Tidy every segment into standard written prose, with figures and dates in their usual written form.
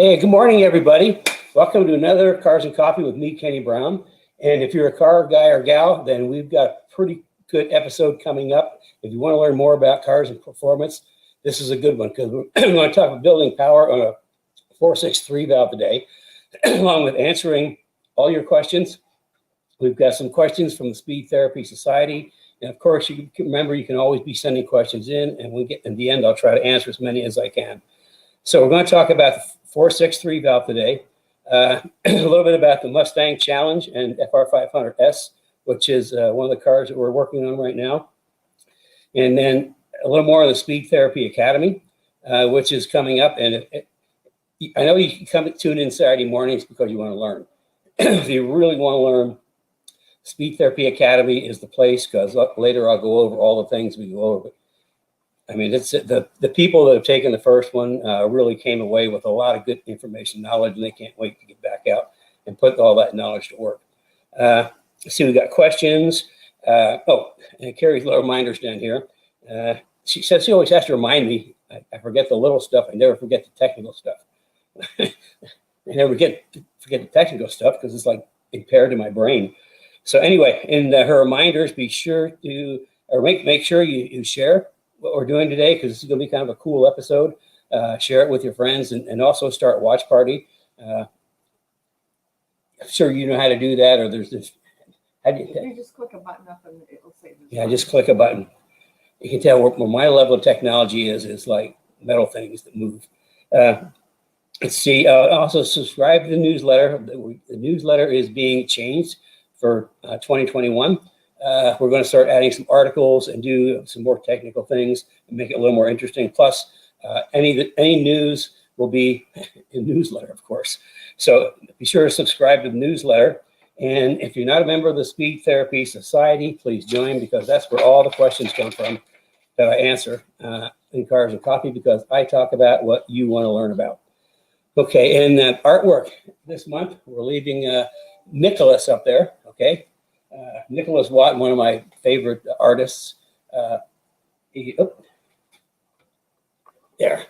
Hey, good morning, everybody. Welcome to another Cars and Coffee with me, Kenny Brown. And if you're a car guy or gal, then we've got a pretty good episode coming up. If you want to learn more about cars and performance, this is a good one because we're going to talk about building power on a 463 valve today, along with answering all your questions. We've got some questions from the Speed Therapy Society. And of course, you can remember, you can always be sending questions in, and we get in the end, I'll try to answer as many as I can. So we're going to talk about the 463 valve today, a little bit about the Mustang Challenge and FR500S, which is one of the cars that we're working on right now. And then a little more on the Speed Therapy Academy, which is coming up. And I know you can come tune in Saturday mornings because you want to learn. If you really want to learn, Speed Therapy Academy is the place, because later I'll go over all the things we go over. I mean, it's the people that have taken the first one really came away with a lot of good information, knowledge, and they can't wait to get back out and put all that knowledge to work. Let's see, we got questions. Oh, and Carrie's little reminders down here. She says she always has to remind me. I forget the little stuff. I never forget the technical stuff. I never forget the technical stuff because it's like impaired in my brain. So anyway, in her reminders, be sure to, or make sure you share what we're doing today, because this is going to be kind of a cool episode. Share it with your friends, and also start watch party. I'm sure you know how to do that, or there's this. How do you just click a button up and it'll say this. Yeah, just click a button. You can tell where my level of technology is like metal things that move. Let's see. Also subscribe to the newsletter. The newsletter is being changed for 2021. We're going to start adding some articles and do some more technical things and make it a little more interesting. Plus, any news will be in the newsletter, of course. So be sure to subscribe to the newsletter. And if you're not a member of the Speed Therapy Society, please join, because that's where all the questions come from that I answer in Cars and Coffee, because I talk about what you want to learn about. Okay, and artwork this month, we're leaving Nicholas up there, okay? Nicholas Watt, one of my favorite artists. There.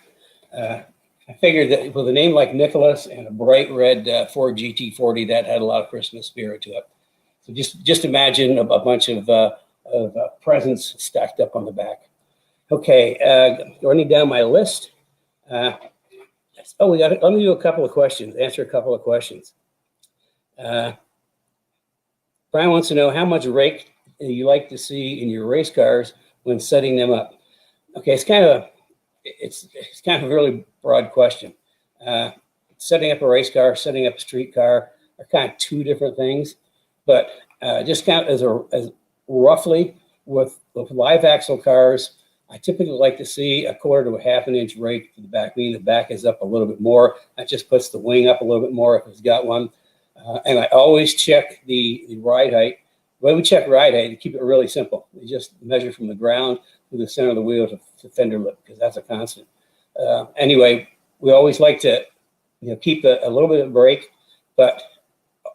I figured that with a name like Nicholas and a bright red Ford GT40, that had a lot of Christmas spirit to it. So just imagine a bunch of presents stacked up on the back. Okay, running down my list. Let me do a couple of questions, answer a couple of questions. Brian wants to know how much rake you like to see in your race cars when setting them up. Okay, it's kind of a really broad question. Setting up a race car, setting up a street car are kind of two different things. But just kind of as roughly with live axle cars, I typically like to see a quarter to a half an inch rake to the back, meaning the back is up a little bit more. That just puts the wing up a little bit more if it's got one. And I always check the ride height. When we check ride height, to keep it really simple, we just measure from the ground to the center of the wheel to fender lip, because that's a constant. Anyway, we always like to keep a little bit of brake, but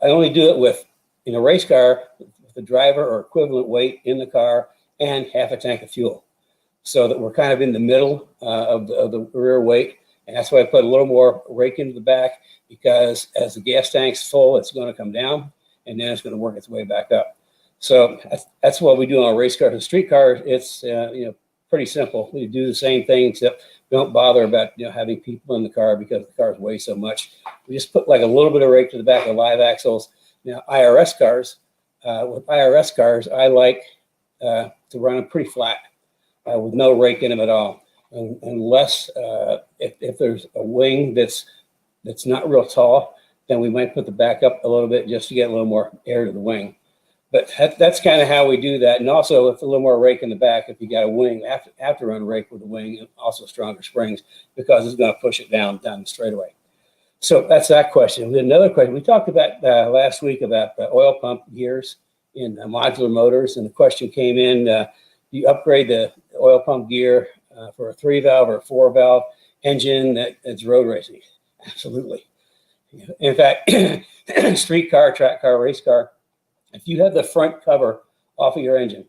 I only do it in a race car with the driver or equivalent weight in the car and half a tank of fuel, so that we're kind of in the middle of the rear weight. And that's why I put a little more rake into the back, because as the gas tank's full, it's going to come down, and then it's going to work its way back up. So that's what we do on a race car. The street car, it's pretty simple. We do the same thing, except we don't bother about having people in the car, because the cars weigh so much. We just put like a little bit of rake to the back of live axles. Now IRS cars, with IRS cars, I like to run them pretty flat with no rake in them at all. Unless if there's a wing that's not real tall, then we might put the back up a little bit just to get a little more air to the wing. But that's kind of how we do that. And also with a little more rake in the back, if you got a wing, have to run rake with the wing, and also stronger springs, because it's going to push it down the straightaway. So that's that question. We had another question. We talked about last week about the oil pump gears in modular motors, and the question came in, do you upgrade the oil pump gear for a 3-valve or a 4-valve engine that's road racing? Absolutely. In fact, street car, track car, race car, if you have the front cover off of your engine,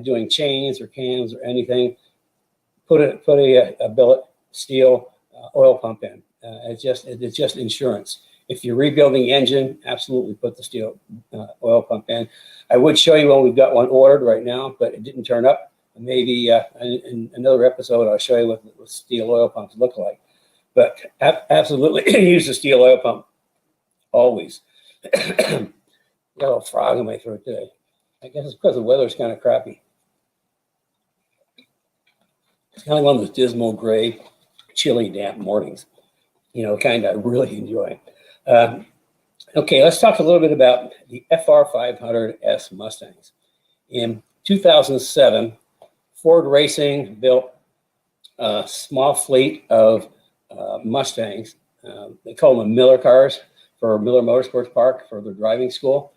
doing chains or cams or anything, put a billet steel oil pump in. It's just insurance. If you're rebuilding the engine, absolutely put the steel oil pump in. I would show you when we've got one ordered right now, but it didn't turn up. Maybe in another episode, I'll show you what steel oil pumps look like. But absolutely use the steel oil pump always. Got a little frog in my throat today. I guess it's because the weather's kind of crappy. It's kind of one of those dismal, gray, chilly, damp mornings. You know, kind of really enjoy. Okay, let's talk a little bit about the FR500S Mustangs. In 2007, Ford Racing built a small fleet of Mustangs. They call them Miller cars for Miller Motorsports Park for their driving school.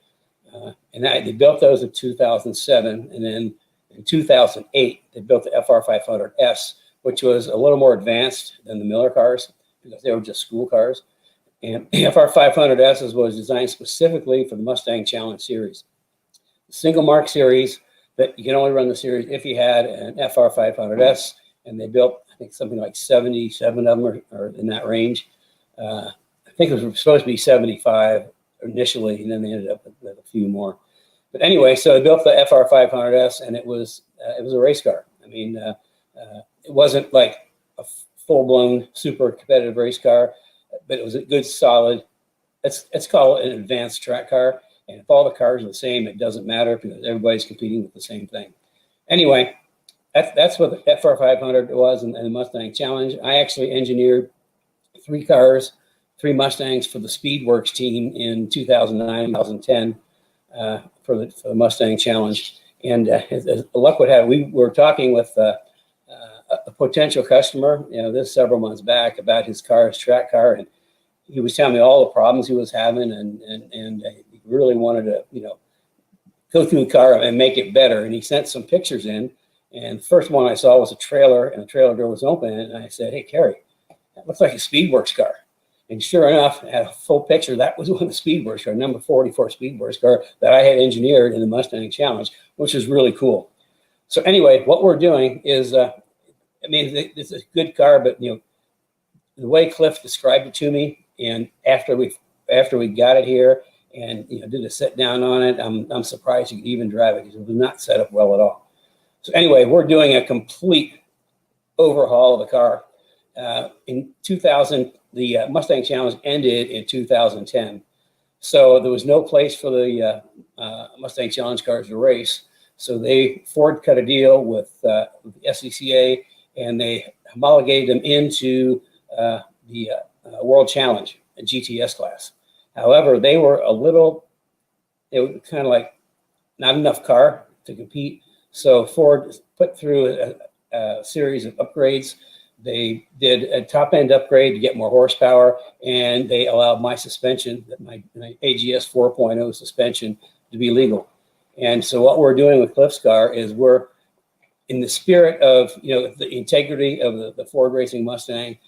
And they built those in 2007. And then in 2008, they built the FR500S, which was a little more advanced than the Miller cars because they were just school cars. And the FR500S was designed specifically for the Mustang Challenge series. The single mark series, that you can only run the series if you had an FR500S, and they built, I think, something like 77 of them or in that range. I think it was supposed to be 75 initially, and then they ended up with a few more. But anyway, so they built the FR500S, and it was a race car. I mean, it wasn't like a full-blown super competitive race car, but it was a good, solid, let's call it an advanced track car. And if all the cars are the same, it doesn't matter because everybody's competing with the same thing. Anyway, that's what the FR500 was and the Mustang Challenge. I actually engineered 3 cars, 3 Mustangs for the Speedworks team in 2009, 2010 for the Mustang Challenge. And as luck would have, we were talking with a potential customer, this several months back about his track car, and he was telling me all the problems he was having, and he really wanted to, go through the car and make it better. And he sent some pictures in, and the first one I saw was a trailer, and the trailer door was open, and I said, "Hey, Kerry, that looks like a Speedworks car." And sure enough, I had a full picture. That was one of the Speedworks car, number 44 Speedworks car that I had engineered in the Mustang Challenge, which is really cool. So anyway, what we're doing is, it's a good car, but the way Cliff described it to me, and after we got it here and did a sit down on it, I'm surprised you could even drive it because it was not set up well at all. So anyway, we're doing a complete overhaul of the car. In 2000, the Mustang Challenge ended in 2010, so there was no place for the Mustang Challenge cars to race. So Ford cut a deal with the SCCA, and they homologated them into the World Challenge, a GTS class. However, they were kind of like not enough car to compete. So Ford put through a series of upgrades. They did a top-end upgrade to get more horsepower, and they allowed my suspension, my AGS 4.0 suspension, to be legal. And so what we're doing with Cliff's car is we're, in the spirit of the integrity of the Ford Racing Mustang,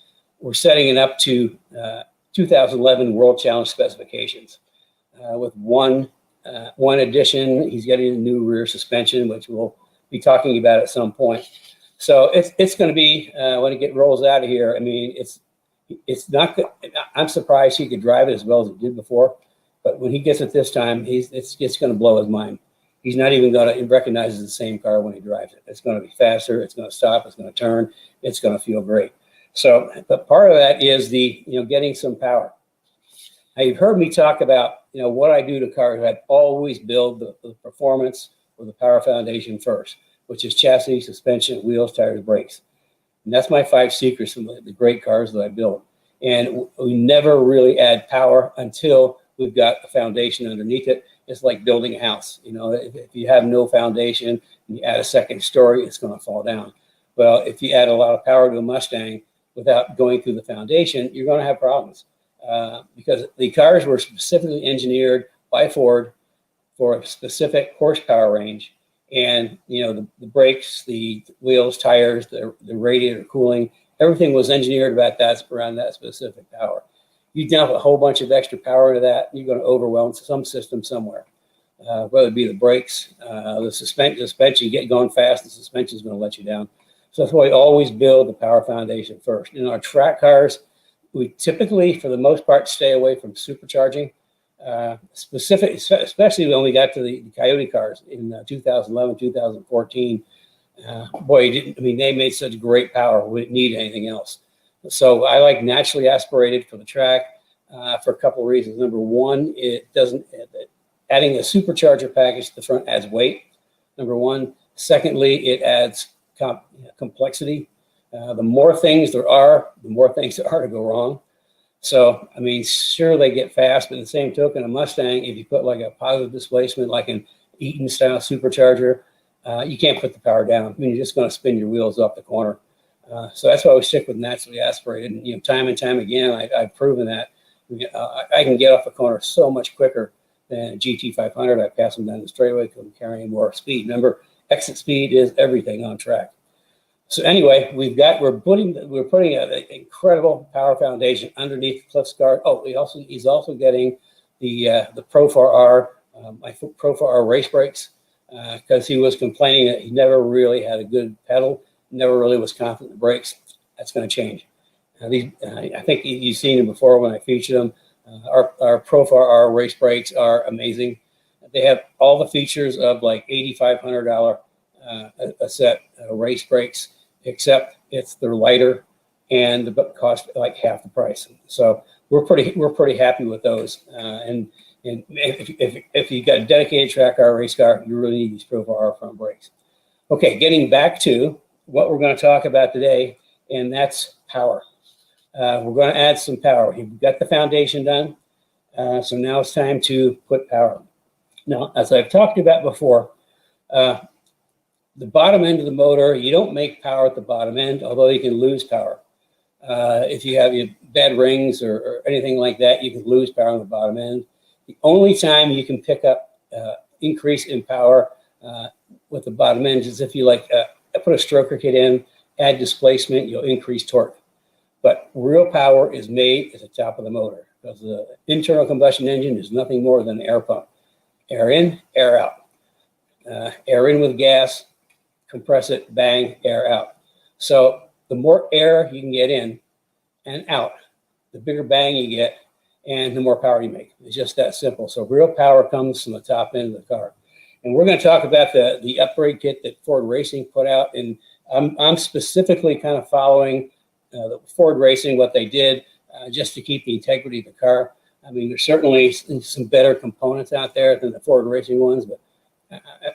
we're setting it up to 2011 World Challenge specifications. With one addition, he's getting a new rear suspension, which we'll be talking about at some point. So it's going to be when it rolls out of here. I mean, it's not good. I'm surprised he could drive it as well as he did before, but when he gets it this time, it's going to blow his mind. He's not even going to recognize it's the same car when he drives it. It's going to be faster. It's going to stop. It's going to turn. It's going to feel great. So, but part of that is the getting some power. Now, you've heard me talk about what I do to cars. I always build the performance or the power foundation first, which is chassis, suspension, wheels, tires, brakes. And that's my 5 secrets from the great cars that I build. And we never really add power until we've got a foundation underneath it. It's like building a house. If you have no foundation and you add a second story, it's going to fall down. Well, if you add a lot of power to a Mustang without going through the foundation, you're going to have problems because the cars were specifically engineered by Ford for a specific horsepower range. And, the brakes, the wheels, tires, the radiator cooling, everything was engineered around that specific power. You dump a whole bunch of extra power into that, you're going to overwhelm some system somewhere, whether it be the brakes, the suspension, you get going fast, the suspension is going to let you down. So that's why we always build the power foundation first. In our track cars, we typically, for the most part, stay away from supercharging. Especially when we got to the Coyote cars in 2011, 2014. Boy, they made such great power. We didn't need anything else. So I like naturally aspirated for the track for a couple of reasons. Number one, it doesn't, adding a supercharger package to the front adds weight. Number one. Secondly, it adds complexity. The more things there are, the more things there are to go wrong. So, I mean, sure, they get fast, but in the same token, a Mustang, if you put like a positive displacement, like an Eaton style supercharger, you can't put the power down. I mean, you're just going to spin your wheels up the corner. So that's why we stick with naturally aspirated. And, time and time again, I've proven that I can get off a corner so much quicker than a GT500. I pass them down the straightaway because I'm carrying more speed. Remember, exit speed is everything on track. So anyway, we're putting an incredible power foundation underneath the Cliff's guard. Oh, he's also getting the Pro 4R, my Pro 4R race brakes, because he was complaining that he never really had a good pedal, never really was confident in the brakes. That's going to change. I think you've seen them before when I featured them. Our Pro 4R race brakes are amazing. They have all the features of like $8,500 a set race brakes, except they're lighter and cost like half the price. So we're pretty happy with those. And if you've got a dedicated track car, race car, you really need these Pro 4R front brakes. Okay, getting back to what we're going to talk about today, and that's power. We're going to add some power. We've got the foundation done, so now it's time to put power. Now, as I've talked about before, the bottom end of the motor, you don't make power at the bottom end, although you can lose power. If you have your bad rings or anything like that, you can lose power on the bottom end. The only time you can pick up increase in power with the bottom end is if you put a stroker kit in, add displacement, you'll increase torque. But real power is made at the top of the motor because the internal combustion engine is nothing more than an air pump. Air in, air out. Air in with gas, compress it, bang, air out. So the more air you can get in and out, the bigger bang you get and the more power you make. It's just that simple. So real power comes from the top end of the car. And we're going to talk about the upgrade kit that Ford Racing put out. And I'm specifically kind of following the Ford Racing, what they did just to keep the integrity of the car. I mean, there's certainly some better components out there than the Ford Racing ones, but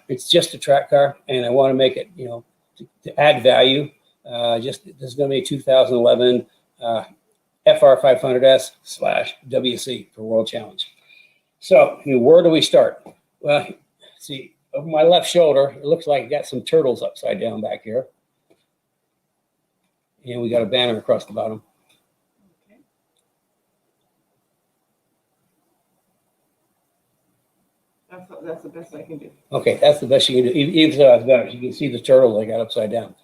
it's just a track car, and I want to make it, to add value. This is going to be a 2011 FR500S / WC for World Challenge. So, where do we start? Well, see, over my left shoulder, it looks like I got some turtles upside down back here. And we got a banner across the bottom. Okay. That's the best I can do. Okay, that's the best you can do. Even though it's better, you can see the turtles I got upside down.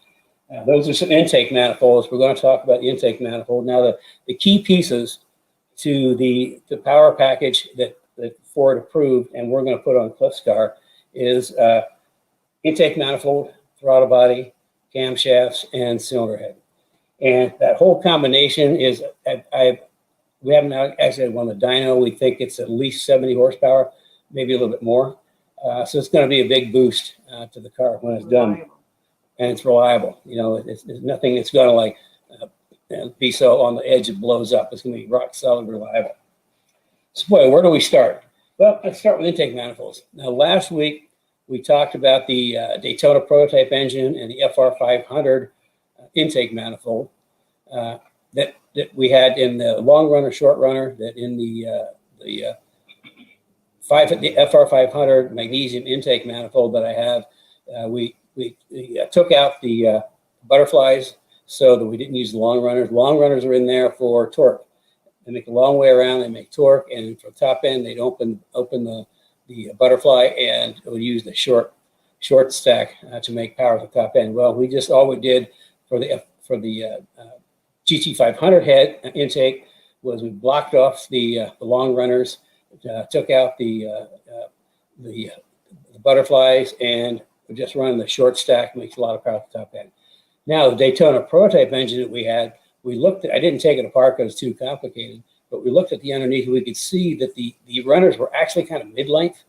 Those are some intake manifolds. We're going to talk about the intake manifold. Now, the key pieces to the power package that Ford approved and we're going to put on Cliff's car is intake manifold, throttle body, camshafts, and cylinder head. And that whole combination is, we haven't actually had one of the dyno. We think it's at least 70 horsepower, maybe a little bit more. So it's going to be a big boost to the car when it's done. And it's reliable. It's nothing that's going to be so on the edge it blows up. It's going to be rock solid reliable. So boy, where do we start? Well, let's start with intake manifolds. Now, last week we talked about the Daytona prototype engine and the FR500 intake manifold that we had in the long runner, short runner, that in the FR500 magnesium intake manifold that I have, we took out the butterflies so that we didn't use the long runners. Long runners are in there for torque. They make a long way around, they make torque, and for the top end, they'd open the butterfly and it would use the short stack to make power at the top end. Well, all we did for the GT500 head intake was we blocked off the long runners, took out the butterflies, and we just run the short stack, makes a lot of power at the top end. Now, the Daytona prototype engine that we had, we looked at, I didn't take it apart because it's too complicated, but we looked at the underneath and we could see that the runners were actually kind of mid-length.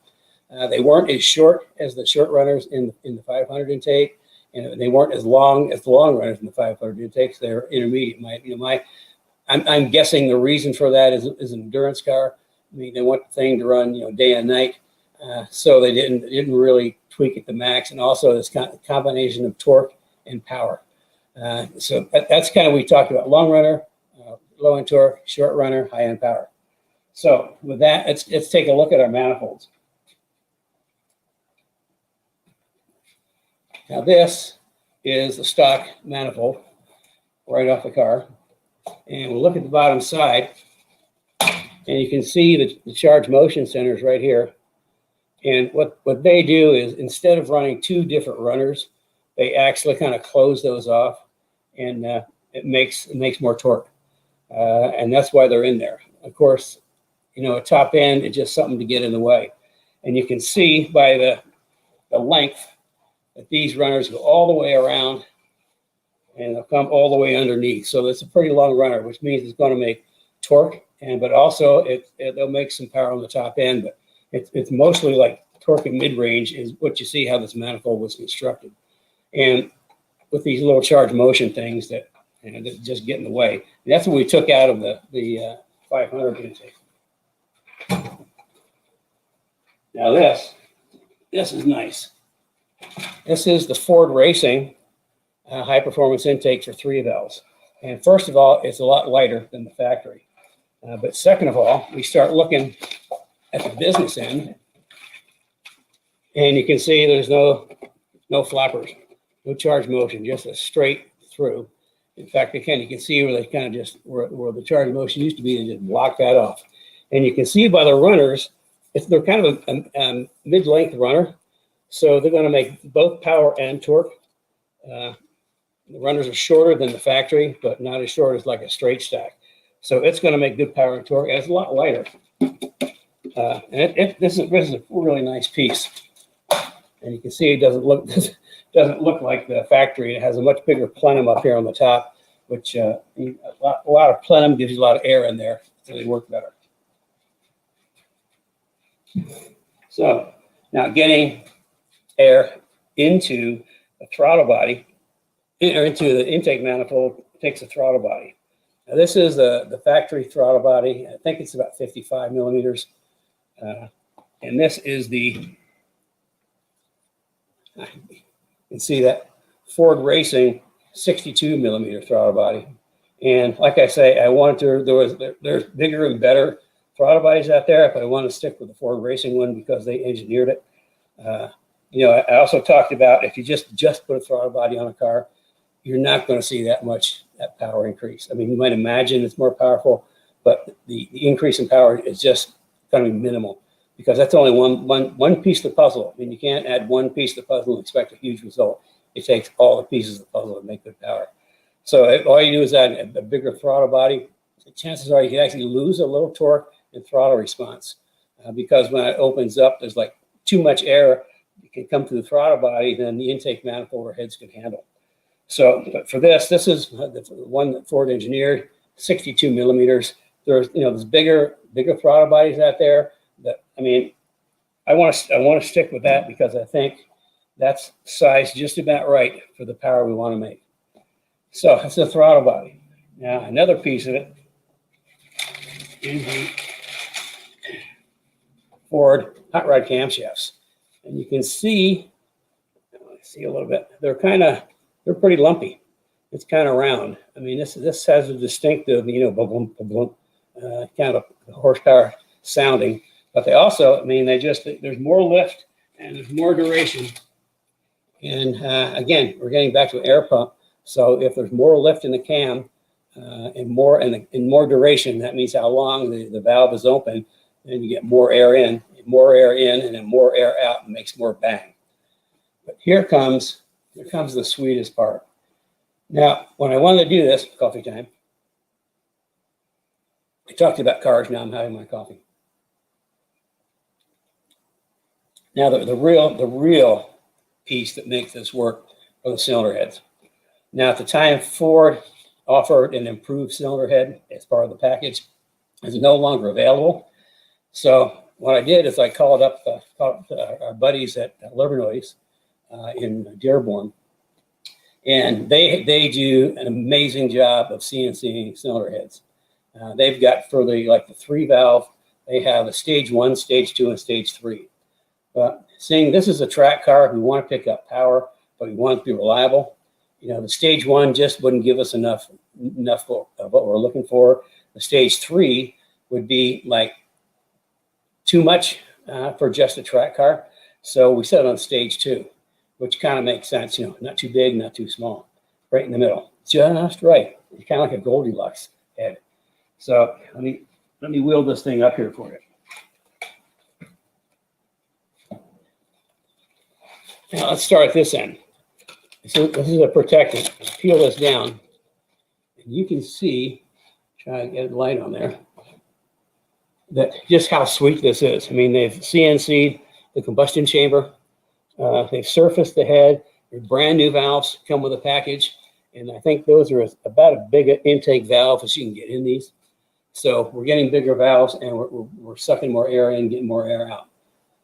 They weren't as short as the short runners in the 500 intake, and they weren't as long as the long runners in the 500 intakes. They're intermediate. I'm guessing the reason for that is an endurance car. I mean, they want the thing to run, day and night, so they didn't really tweak it to max, and also this combination of torque and power. So that's kind of, we talked about long runner, low end torque, short runner, high end power. So with that, let's take a look at our manifolds. Now this is the stock manifold right off the car. And we'll look at the bottom side, and you can see the charge motion centers right here. And what they do is, instead of running two different runners, they actually kind of close those off, and it makes more torque. And that's why they're in there. Of course, a top end is just something to get in the way. And you can see by the length that these runners go all the way around and they'll come all the way underneath. So that's a pretty long runner, which means it's going to make torque, but also they'll make some power on the top end. But it's mostly like torque and mid-range is what you see how this manifold was constructed. And with these little charge motion things that just get in the way. And that's what we took out of the 500 intake. Now this is nice. This is the Ford Racing high performance intake for 3 valves. And first of all, it's a lot lighter than the factory. But second of all, we start looking at the business end, and you can see there's no flappers, no charge motion, just a straight through. In fact, again, you can see where they kind of just, where the charge motion used to be, they just block that off. And you can see by the runners, they're kind of a mid-length runner. So they're going to make both power and torque. The runners are shorter than the factory, but not as short as like a straight stack. So it's going to make good power and torque, and it's a lot lighter. And this is a really nice piece. And you can see it doesn't look like the factory. It has a much bigger plenum up here on the top, which a lot of plenum gives you a lot of air in there, so they work better. So now getting air into the throttle body, or into the intake manifold, takes a throttle body. Now this is the factory throttle body. I think it's about 55 millimeters. And this is you can see that Ford Racing 62 millimeter throttle body. And like I say, there's bigger and better throttle bodies out there, but I want to stick with the Ford Racing one because they engineered it. I also talked about if you just put a throttle body on a car, you're not going to see that power increase. I mean, you might imagine it's more powerful, but the increase in power is just going to be minimal because that's only one piece of the puzzle. I mean, you can't add one piece of the puzzle and expect a huge result. It takes all the pieces of the puzzle to make good power. So if all you do is add a bigger throttle body, the chances are you can actually lose a little torque and throttle response because when it opens up, there's like too much air. It can come through the throttle body, then the intake manifold or heads can handle. So, but for this is the one that Ford engineered, 62 millimeters. There's bigger throttle bodies out there. That I want to stick with that because I think that's sized just about right for the power we want to make. So that's the throttle body. Now another piece of it is the Ford hot rod camshafts, and you can see a little bit. They're pretty lumpy. It's kind of round. I mean, this has a distinctive, kind of horsepower sounding. But they also, there's more lift and there's more duration. And again, we're getting back to an air pump. So if there's more lift in the cam and more duration, that means how long the valve is open, and you get more air in, and then more air out, and makes more bang. But here comes the sweetest part. Now, when I wanted to do this, coffee time, I talked about cars, now I'm having my coffee. Now, the real piece that makes this work are the cylinder heads. Now, at the time Ford offered an improved cylinder head as part of the package. Is no longer available. So what I did is I called up our buddies at Livernois in Dearborn, and they do an amazing job of CNCing cylinder heads. They've got for the 3-valve, they have a stage 1, stage 2, and stage 3. But seeing this is a track car, we want to pick up power, but we want it to be reliable. The stage 1 just wouldn't give us enough of what we're looking for. The stage 3 would be like too much for just a track car. So we set it on stage 2, which kind of makes sense, not too big, not too small, right in the middle, just right. It's kind of like a Goldilocks head. So let me wheel this thing up here for you. Now let's start at this end. So this is a protectant. Peel this down, and you can see, try to get a light on there, that just how sweet this is. I mean, they've CNC'd the combustion chamber. They've surfaced the head. They're brand new valves come with a package, and I think those are about as big an intake valve as you can get in these. So we're getting bigger valves, and we're sucking more air in, getting more air out.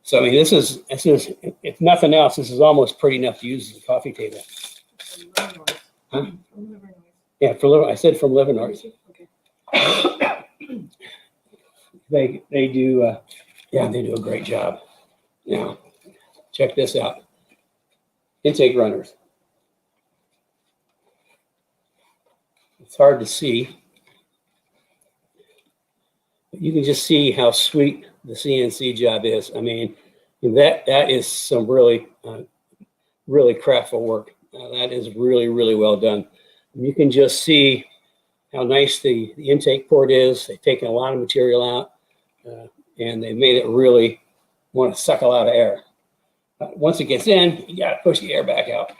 So I mean, this is if nothing else, this is almost pretty enough to use as a coffee table. Huh? Yeah, I said from Livernois. Okay. They do they do a great job. Now, check this out. Intake runners. It's hard to see, but you can just see how sweet the CNC job is. I mean, that is some really craftful work. That is really well done. And you can just see how nice the intake port is. They've taken a lot of material out, and they made it really want to suck a lot of air. Once it gets in, you got to push the air back out.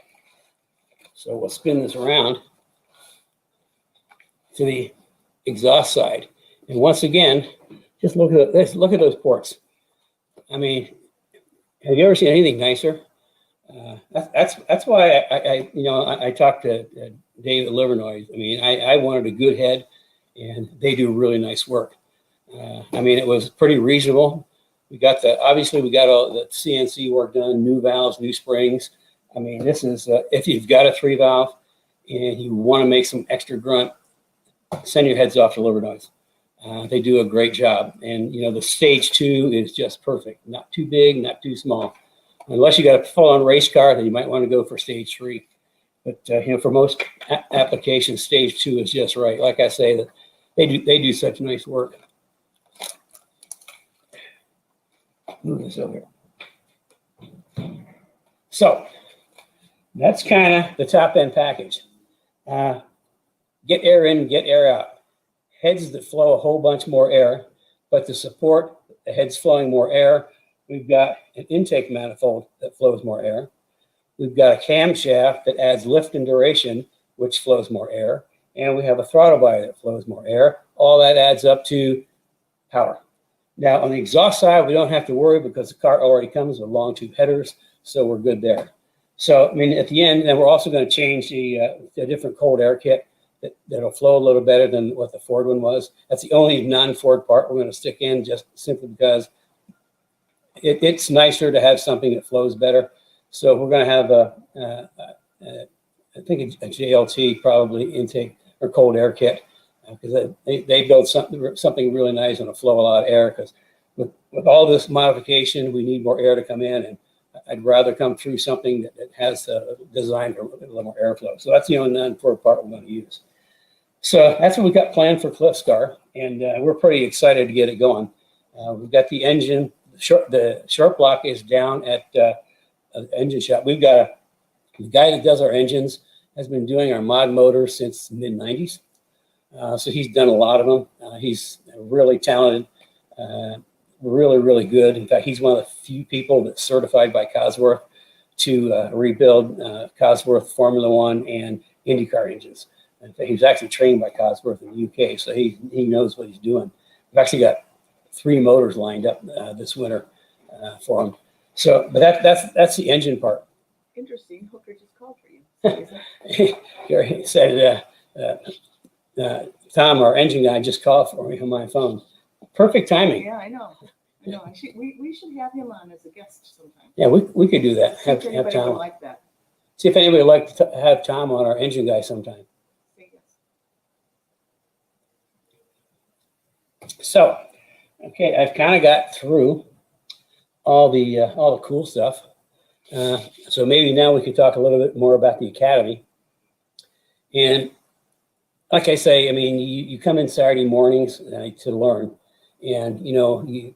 So we'll spin this around to the exhaust side, and once again, just look at this. Look at those ports. I mean, have you ever seen anything nicer? That's why I talked to Dave at Livernois. I mean, I wanted a good head, and they do really nice work. I mean, it was pretty reasonable. We got all the CNC work done, new valves, new springs. I mean, this is if you've got a 3-valve and you want to make some extra grunt, send your heads off to Livernois. They do a great job, and the stage 2 is just perfect. Not too big, not too small. Unless you got a full-on race car, then you might want to go for stage 3. But for most applications, stage 2 is just right. Like I say, that they do such nice work. Move this over. So that's kind of the top end package. Get air in, get air out. Heads that flow a whole bunch more air, but to support the heads flowing more air, we've got an intake manifold that flows more air. We've got a camshaft that adds lift and duration, which flows more air. And we have a throttle body that flows more air. All that adds up to power. Now, on the exhaust side, we don't have to worry because the car already comes with long tube headers, so we're good there. So, I mean, at the end, then we're also going to change a different cold air kit that'll flow a little better than what the Ford one was. That's the only non-Ford part we're going to stick in, just simply because it's nicer to have something that flows better. So we're going to have I think a JLT probably intake or cold air kit, because they built something really nice and it'll flow a lot of air, because with all this modification, we need more air to come in, and I'd rather come through something that has designed for a little more airflow. So that's the only non-Ford part we're going to use. So that's what we got planned for Cliff's car, and we're pretty excited to get it going. We've got the engine, the short block is down at the engine shop. We've got the guy that does our engines has been doing our mod motors since the mid-90s. So he's done a lot of them. He's really talented, really good. In fact, he's one of the few people that's certified by Cosworth to rebuild Cosworth Formula One and IndyCar engines. In fact, he was actually trained by Cosworth in the UK, so he knows what he's doing. We've actually got 3 motors lined up this winter for him. So, but that's the engine part. Interesting. Hooker just called for you. Gary said Tom, our engine guy, just called for me on my phone. Perfect timing. Yeah, I know. We should have him on as a guest sometime. Yeah, we could do that. See if anybody would like that. See if anybody would like to have Tom on, our engine guy, sometime. Say yes. So, okay, I've kind of got through all the cool stuff. So maybe now we can talk a little bit more about the academy. And like I say, I mean, you come in Saturday mornings to learn, and you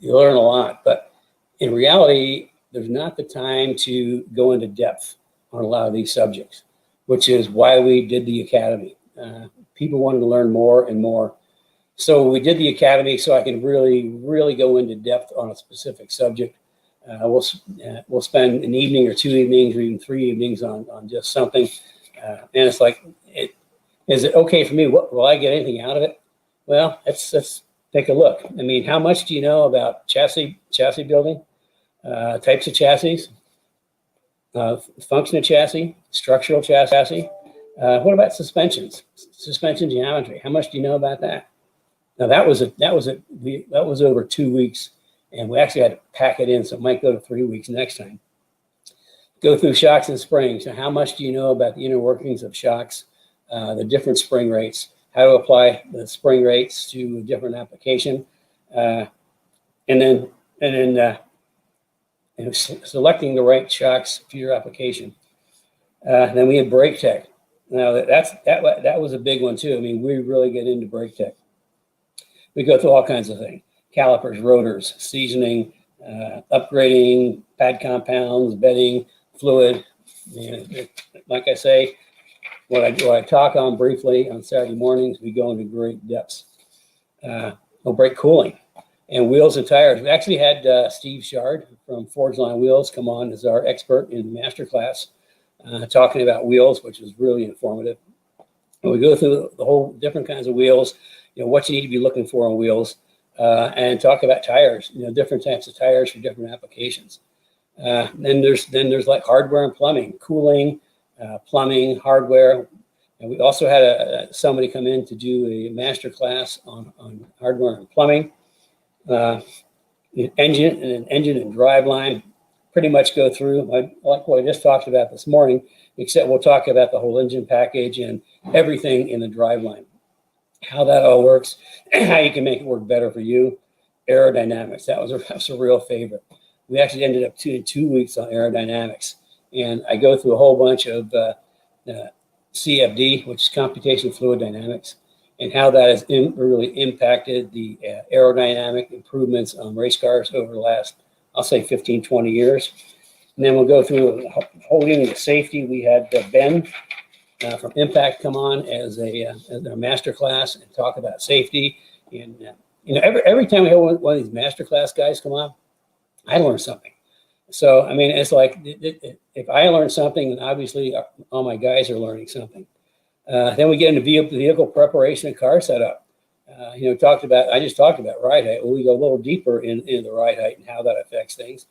learn a lot. But in reality, there's not the time to go into depth on a lot of these subjects, which is why we did the academy. People wanted to learn more and more. So we did the academy so I can really, really go into depth on a specific subject. We'll spend an evening or 2 evenings or even 3 evenings on just something. And it's like, is it okay for me? Will I get anything out of it? Well, let's take a look. I mean, how much do you know about chassis building, types of chassis, function of chassis, structural chassis? What about suspension geometry? How much do you know about that? Now that was over 2 weeks, and we actually had to pack it in, so it might go to 3 weeks next time. Go through shocks and springs. Now, how much do you know about the inner workings of shocks, the different spring rates, how to apply the spring rates to a different application, and then selecting the right shocks for your application. Then we had brake tech. Now that was a big one too. I mean, we really get into brake tech. We go through all kinds of things: calipers, rotors, seasoning, upgrading, pad compounds, bedding, fluid. Like I say, what I talk on briefly on Saturday mornings, we go into great depths. Brake cooling and wheels and tires. We actually had Steve Shard from Forge Line Wheels come on as our expert in the masterclass, talking about wheels, which was really informative. And we go through the whole different kinds of wheels, what you need to be looking for on wheels, and talk about tires, different types of tires for different applications. Then there's like hardware and plumbing, cooling, plumbing, hardware. And we also had somebody come in to do a master class on hardware and plumbing, engine and drive line. Pretty much go through like what I just talked about this morning, except we'll talk about the whole engine package and everything in the drive line, how that all works, how you can make it work better for you. Aerodynamics, that was a real favorite. We actually ended up doing 2 weeks on aerodynamics, and I go through a whole bunch of CFD, which is computational fluid dynamics, and how that has really impacted the aerodynamic improvements on race cars over the last, I'll say 15, 20 years. And then we'll go through holding the safety. We had Ben from Impact come on as a master class and talk about safety. And every time we have one of these master class guys come on, I learn something. So I mean, it's like if I learn something, then obviously all my guys are learning something. Then we get into vehicle preparation and car setup. I just talked about ride height. Well, we go a little deeper into the ride height and how that affects things.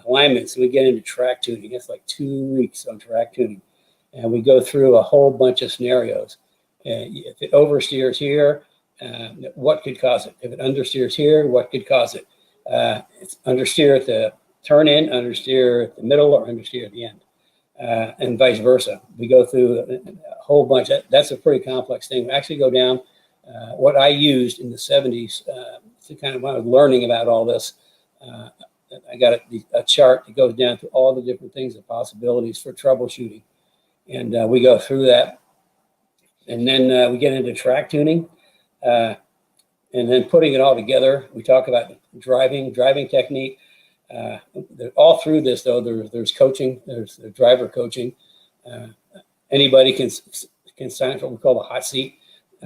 Alignments. We get into track tuning. It's like 2 weeks on track tuning, and we go through a whole bunch of scenarios. If it oversteers here, what could cause it? If it understeers here, what could cause it? It's understeer at the turn in, understeer at the middle, or understeer at the end, and vice versa. We go through a whole bunch. That's a pretty complex thing. We actually go down what I used in the 70s to kind of when I was learning about all this. I got a chart that goes down to all the different things and possibilities for troubleshooting, and we go through that. And then we get into track tuning, and then putting it all together. We talk about driving technique. All through this, though, there's coaching. There's the driver coaching. Anybody can sign up for what we call the hot seat,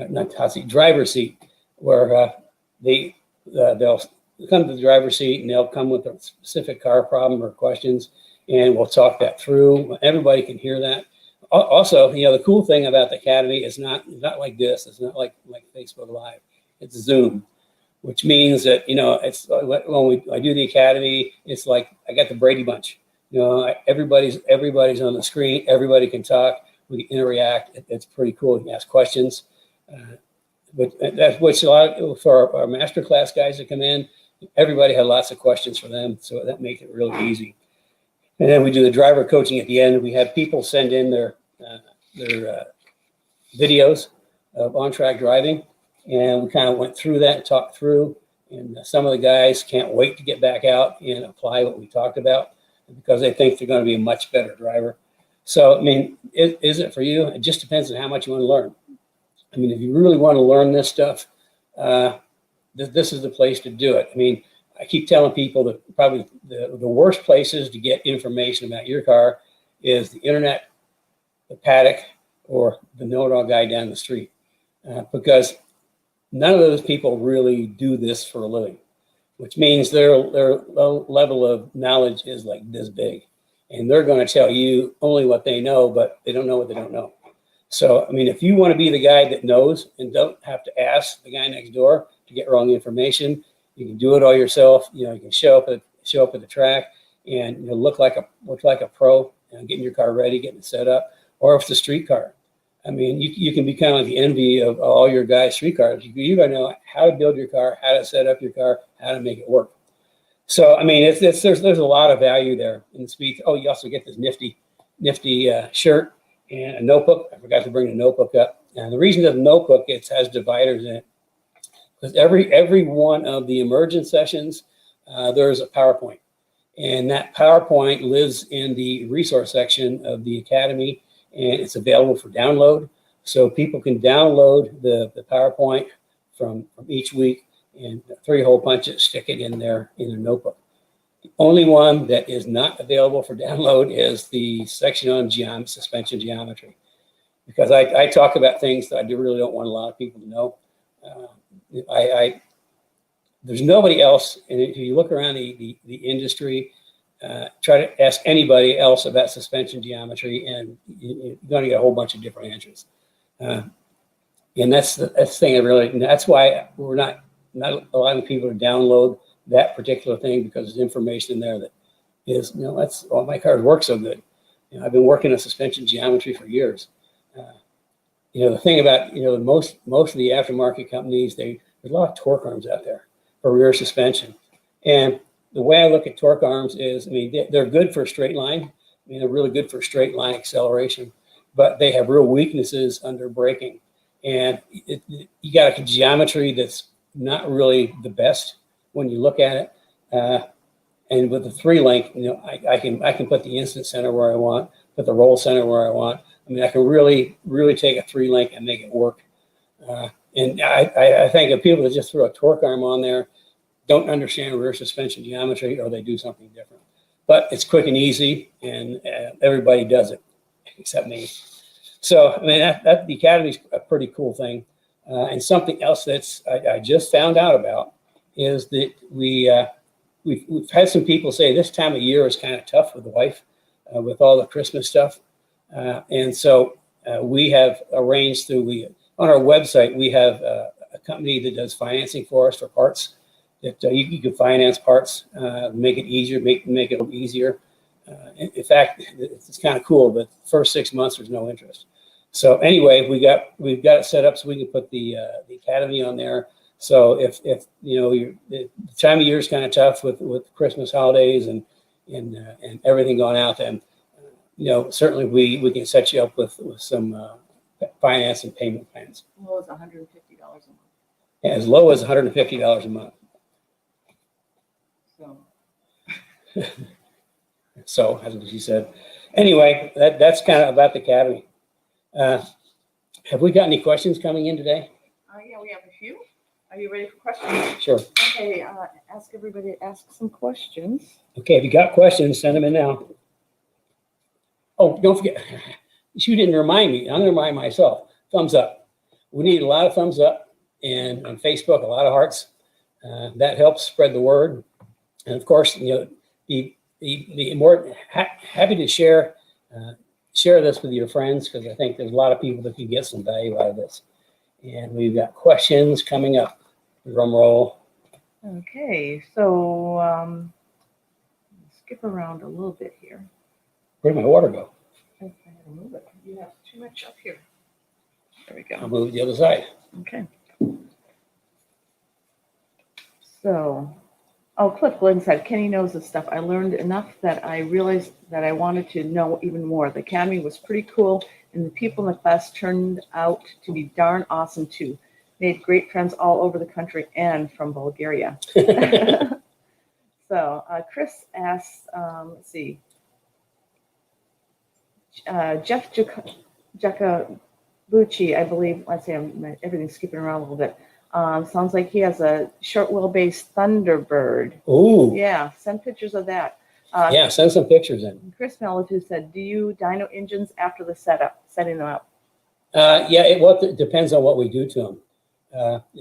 not hot seat, driver seat, where they'll come to the driver's seat and they'll come with a specific car problem or questions, and we'll talk that through. Everybody can hear that. Also, the cool thing about the Academy is not like this. It's not like Facebook Live. It's Zoom, which means that, it's when I do the Academy, it's like I got the Brady Bunch. Everybody's on the screen. Everybody can talk. We can interact. It's pretty cool. You can ask questions. But that's what's a lot for our master class guys that come in. Everybody had lots of questions for them, so that makes it really easy. And then we do the driver coaching at the end. We have people send in their videos of on-track driving, and we kind of went through that and talked through. And some of the guys can't wait to get back out and apply what we talked about because they think they're going to be a much better driver. So, I mean, is it for you? It just depends on how much you want to learn. I mean, if you really want to learn this stuff, this is the place to do it. I mean, I keep telling people that probably the worst places to get information about your car is the internet, the paddock, or the know-it-all guy down the street, because none of those people really do this for a living, which means their level of knowledge is like this big, and they're going to tell you only what they know, but they don't know what they don't know. So, I mean, if you want to be the guy that knows and don't have to ask the guy next door to get wrong information, you can do it all yourself. You know, you can show up at the track and look like a pro, getting your car ready, getting it set up. Or if it's a street car, I mean, you can be kind of like the envy of all your guys' street cars. You got to know how to build your car, how to set up your car, how to make it work. So, I mean, there's a lot of value there in the speed. Oh, you also get this nifty shirt and a notebook. I forgot to bring the notebook up. And the reason the notebook has dividers in it, because every one of the immersion sessions, there's a PowerPoint. And that PowerPoint lives in the resource section of the Academy, and it's available for download. So people can download the PowerPoint from each week and 3-hole punch it, stick it in their notebook. The only one that is not available for download is the section on suspension geometry, because I talk about things that I really don't want a lot of people to know. There's nobody else, and if you look around the industry, try to ask anybody else about suspension geometry, and you're going to get a whole bunch of different answers. And that's the thing. That's why we're not allowing people to download that particular thing, because there's information in there that is, that's all my cars work so good. I've been working on suspension geometry for years. The thing about, most of the aftermarket companies, there's a lot of torque arms out there for rear suspension. And the way I look at torque arms is, I mean, they're good for a straight line. I mean, they're really good for straight line acceleration, but they have real weaknesses under braking. And you got a geometry that's not really the best when you look at it. And with the 3-link, I can put the instant center where I want, put the roll center where I want. I mean, I can really take a 3-link and make it work. And I think if people that just throw a torque arm on there don't understand rear suspension geometry, or they do something different. But it's quick and easy, and everybody does it except me. So, I mean, the Academy's a pretty cool thing. And something else I just found out about is that we've had some people say this time of year is kind of tough with the wife, with all the Christmas stuff. And so we have arranged on our website, we have a company that does financing for us for parts, that you can finance parts, make it easier, make it a little easier. In fact, it's kind of cool, but the first 6 months, there's no interest. So anyway, we've got it set up so we can put the Academy on there. So if the time of year is kind of tough with Christmas holidays and everything going out, then certainly we can set you up with some finance and payment plans. As low as $150 a month. Yeah, as low as $150 a month. So as she said. Anyway, that's kind of about the Academy. Have we got any questions coming in today? Yeah, we have a few. Are you ready for questions? Sure. Okay, ask everybody to ask some questions. Okay, if you got questions, send them in now. Oh, don't forget, you didn't remind me. I'm going to remind myself. Thumbs up. We need a lot of thumbs up, and on Facebook, a lot of hearts. That helps spread the word. And of course, be more happy to share this with your friends, because I think there's a lot of people that can get some value out of this. And we've got questions coming up. Drum roll. Okay, so skip around a little bit here. Where'd my water go? I had to move it. You have too much up here. There we I'll go. move the other side. Okay. So, oh, Cliff Glenn said, Kenny knows this stuff. I learned enough that I realized that I wanted to know even more. The Academy was pretty cool, and the people in the class turned out to be darn awesome too. Made great friends all over the country and from Bulgaria. So, Chris asks, let's see, Jeff Giacobucci, I believe, let's see, everything's skipping around a little bit. Sounds like he has a short wheelbase Thunderbird. Ooh, Yeah, send pictures of that. yeah, send some pictures in. Chris Mellitu said, do you dyno engines after the setting them up? Yeah, it depends on what we do to them.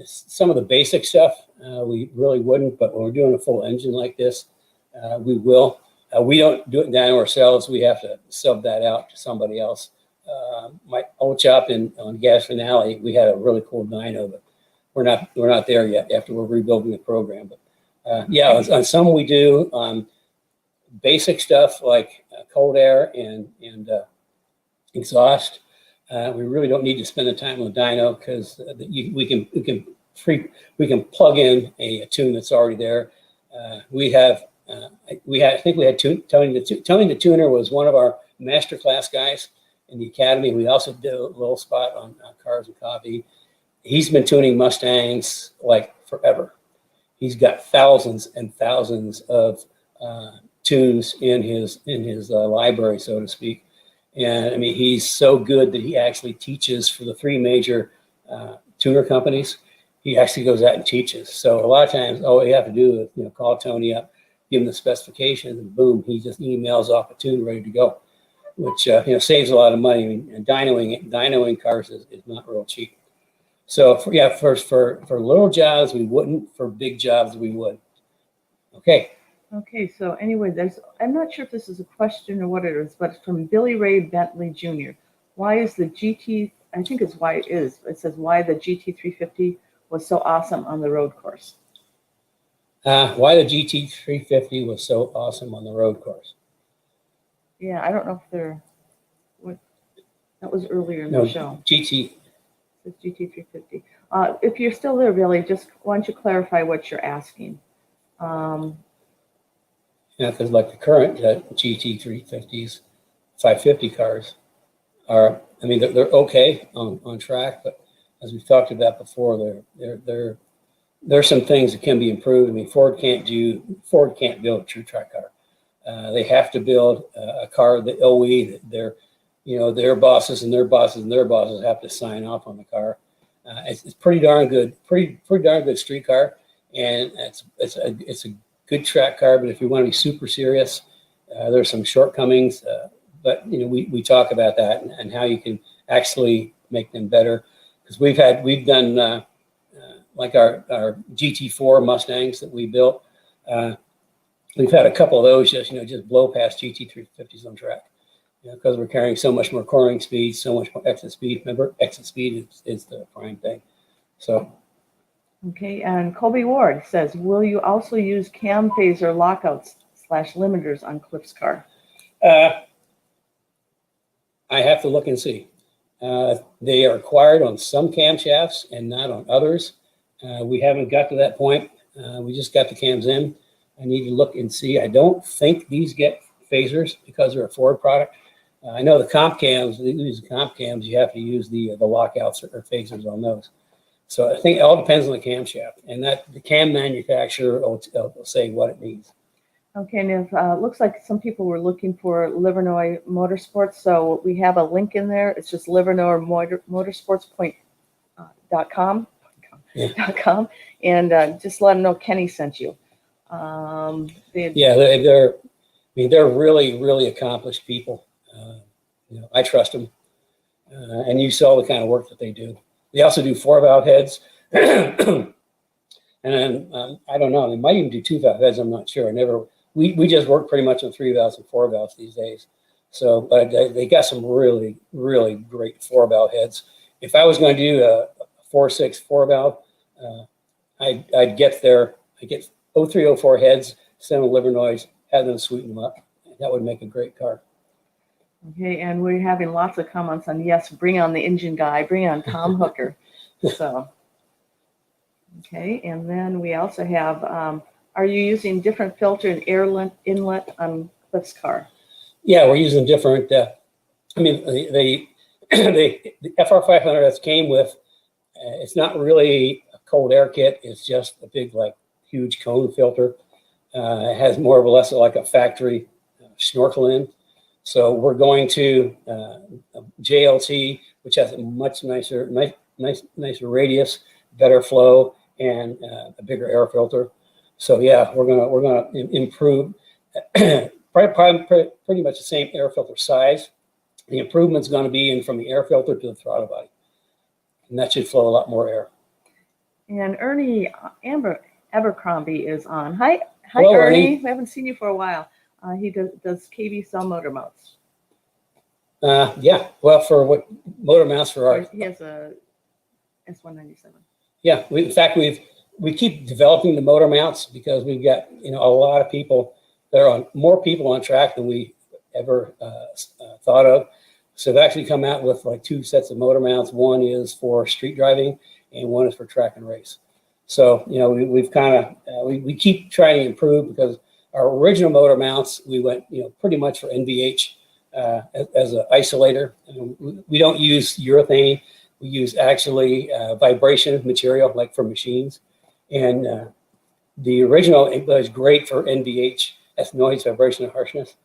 Some of the basic stuff we really wouldn't, but when we're doing a full engine like this, we will. We don't do it dyno ourselves. We have to sub that out to somebody else. My old shop on Gas Finale, we had a really cool dyno, but we're not there yet. After we're rebuilding the program, but yeah, on some we do. Basic stuff like cold air and exhaust. We really don't need to spend the time on the dyno because we can plug in a tune that's already there. I think we had Tony the Tuner was one of our masterclass guys in the Academy. We also did a little spot on Cars and Coffee. He's been tuning Mustangs like forever. He's got thousands and thousands of tunes in his library, so to speak. And I mean, he's so good that he actually teaches for the three major tuner companies. He actually goes out and teaches. So a lot of times, all you have to do is call Tony up, give him the specifications, and boom, he just emails off a tune ready to go, which saves a lot of money. I mean, and dynoing cars is not real cheap. So for little jobs we wouldn't. For big jobs we would. Okay. Okay, so anyway, I'm not sure if this is a question or what it is, but it's from Billy Ray Bentley Jr. Why is the GT, I think it's why it is, it says why the GT350 was so awesome on the road course. Why the GT350 was so awesome on the road course. Yeah, I don't know if that was earlier in the show. GT. It's GT350. If you're still there, Billy, just why don't you clarify what you're asking? Yeah, because like the current GT350s, 550 cars are, I mean, they're okay on track, but as we've talked about before, there's some things that can be improved. I mean, Ford can't build a true track car. They have to build a car that OE that their bosses and their bosses and their bosses have to sign off on the car. It's pretty darn good, pretty darn good street car, and it's a good track car. But if you want to be super serious, there's some shortcomings. But we talk about that and how you can actually make them better, because we've done like our GT4 Mustangs that we built. We've had a couple of those just blow past GT350s on track. Because we're carrying so much more coring speed, so much more exit speed. Remember, exit speed is the prime thing. So. Okay, and Colby Ward says, will you also use cam phaser lockouts / limiters on Cliff's car? I have to look and see. They are required on some camshafts and not on others. We haven't got to that point. We just got the cams in. I need to look and see. I don't think these get phasers because they're a Ford product. I know the comp cams, you have to use the lockouts or phasers on those. So I think it all depends on the camshaft, and that the cam manufacturer will say what it needs. Okay, and it looks like some people were looking for Livernois Motorsports, so we have a link in there. It's just livernoirmotorsports.com, and just let them know Kenny sent you. They're really, really accomplished people. I trust them, and you saw the kind of work that they do. They also do 4-valve heads, and I don't know. They might even do 2-valve heads. I'm not sure. We just work pretty much on 3-valves and 4-valves these days. So, but they got some really, really great 4-valve heads. If I was going to do a 4.6 4-valve, I'd get 03, 04 heads, send them to Livernois, have them sweeten them up. That would make a great car. Okay, and we're having lots of comments on, yes, bring on the engine guy, bring on Tom Hooker. So, okay, and then we also have, are you using different filter and air inlet on Cliff's car? Yeah, we're using different, I mean, the FR500S came with, it's not really a cold air kit. It's just a big, like, huge cone filter. It has more or less like a factory snorkel in. So we're going to JLT, which has a much nicer radius, better flow, and a bigger air filter. So yeah, we're gonna improve pretty much the same air filter size. The improvement's going to be in from the air filter to the throttle body, and that should flow a lot more air. And Ernie Abercrombie is on. Hi, Hello, Ernie. Ernie. We haven't seen you for a while. He does KV cell motor mounts. Yeah, well, for what motor mounts for our, He has a S197. yeah, in fact, we keep developing the motor mounts because we've got, a lot of people. There are more people on track than we ever thought of. So they've actually come out with like 2 sets of motor mounts. One is for street driving and one is for track and race. So, we've kind of, we keep trying to improve because our original motor mounts, we went, pretty much for NVH as an isolator. We don't use urethane. We use actually vibration material, like for machines. And the original, it was great for NVH, that's noise, vibration, and harshness.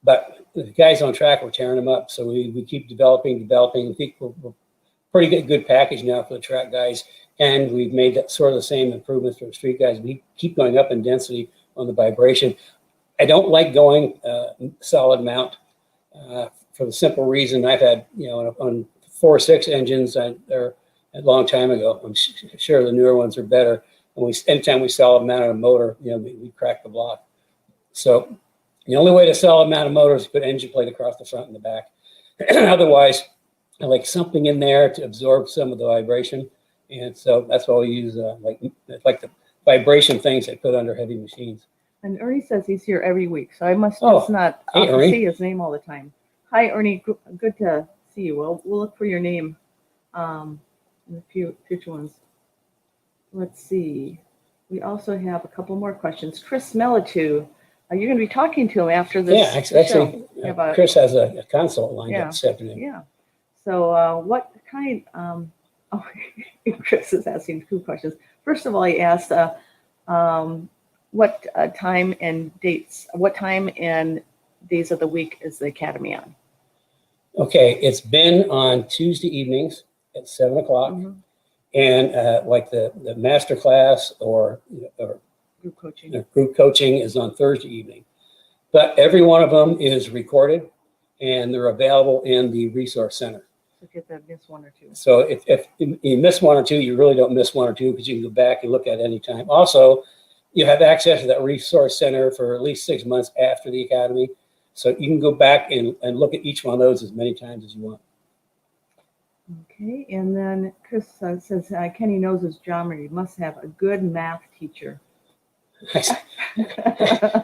But the guys on track were tearing them up. So we keep developing. I think we're pretty good package now for the track guys. And we've made that sort of the same improvements for the street guys. We keep going up in density on the vibration. I don't like going solid mount for the simple reason I've had, on 4.6 engines, they're a long time ago. I'm sure the newer ones are better. And anytime we solid mount a motor, we crack the block. So the only way to solid mount a motor is to put engine plate across the front and the back. Otherwise, I like something in there to absorb some of the vibration. And so that's why we use like the vibration things they put under heavy machines. And Ernie says he's here every week, so I must just not see his name all the time. Hi, Ernie. Good to see you. We'll look for your name in the future ones. Let's see. We also have a couple more questions. Chris Melitu, you're going to be talking to him after this. Yeah, actually, Chris has a consult lined up this afternoon. Yeah. So what kind? Chris is asking 2 questions. First of all, he asked what time and dates, what time and days of the week is the Academy on? Okay, it's been on Tuesday evenings at 7 o'clock. Mm-hmm. And like the master class or group coaching is on Thursday evening. But every one of them is recorded and they're available in the resource center. So get that miss 1 or 2. So if you miss 1 or 2, you really don't miss 1 or 2 because you can go back and look at it any time. Also, you have access to that resource center for at least 6 months after the academy. So you can go back and look at each one of those as many times as you want. Okay, and then Chris says Kenny knows his geometry. He must have a good math teacher.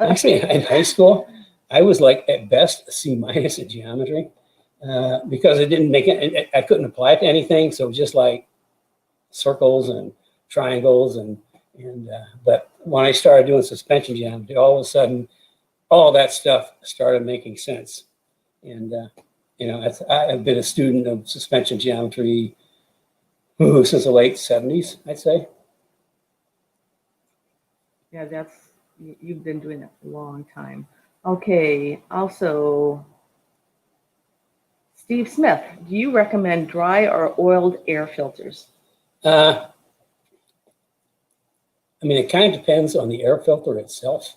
Actually, in high school, I was like at best a C- in geometry because it didn't make it. I couldn't apply it to anything, so it was just like circles and triangles but when I started doing suspension geometry, all of a sudden, all that stuff started making sense, and. I've been a student of suspension geometry since the late 70s, I'd say. Yeah, you've been doing that for a long time. Okay, also, Steve Smith, do you recommend dry or oiled air filters? It kind of depends on the air filter itself.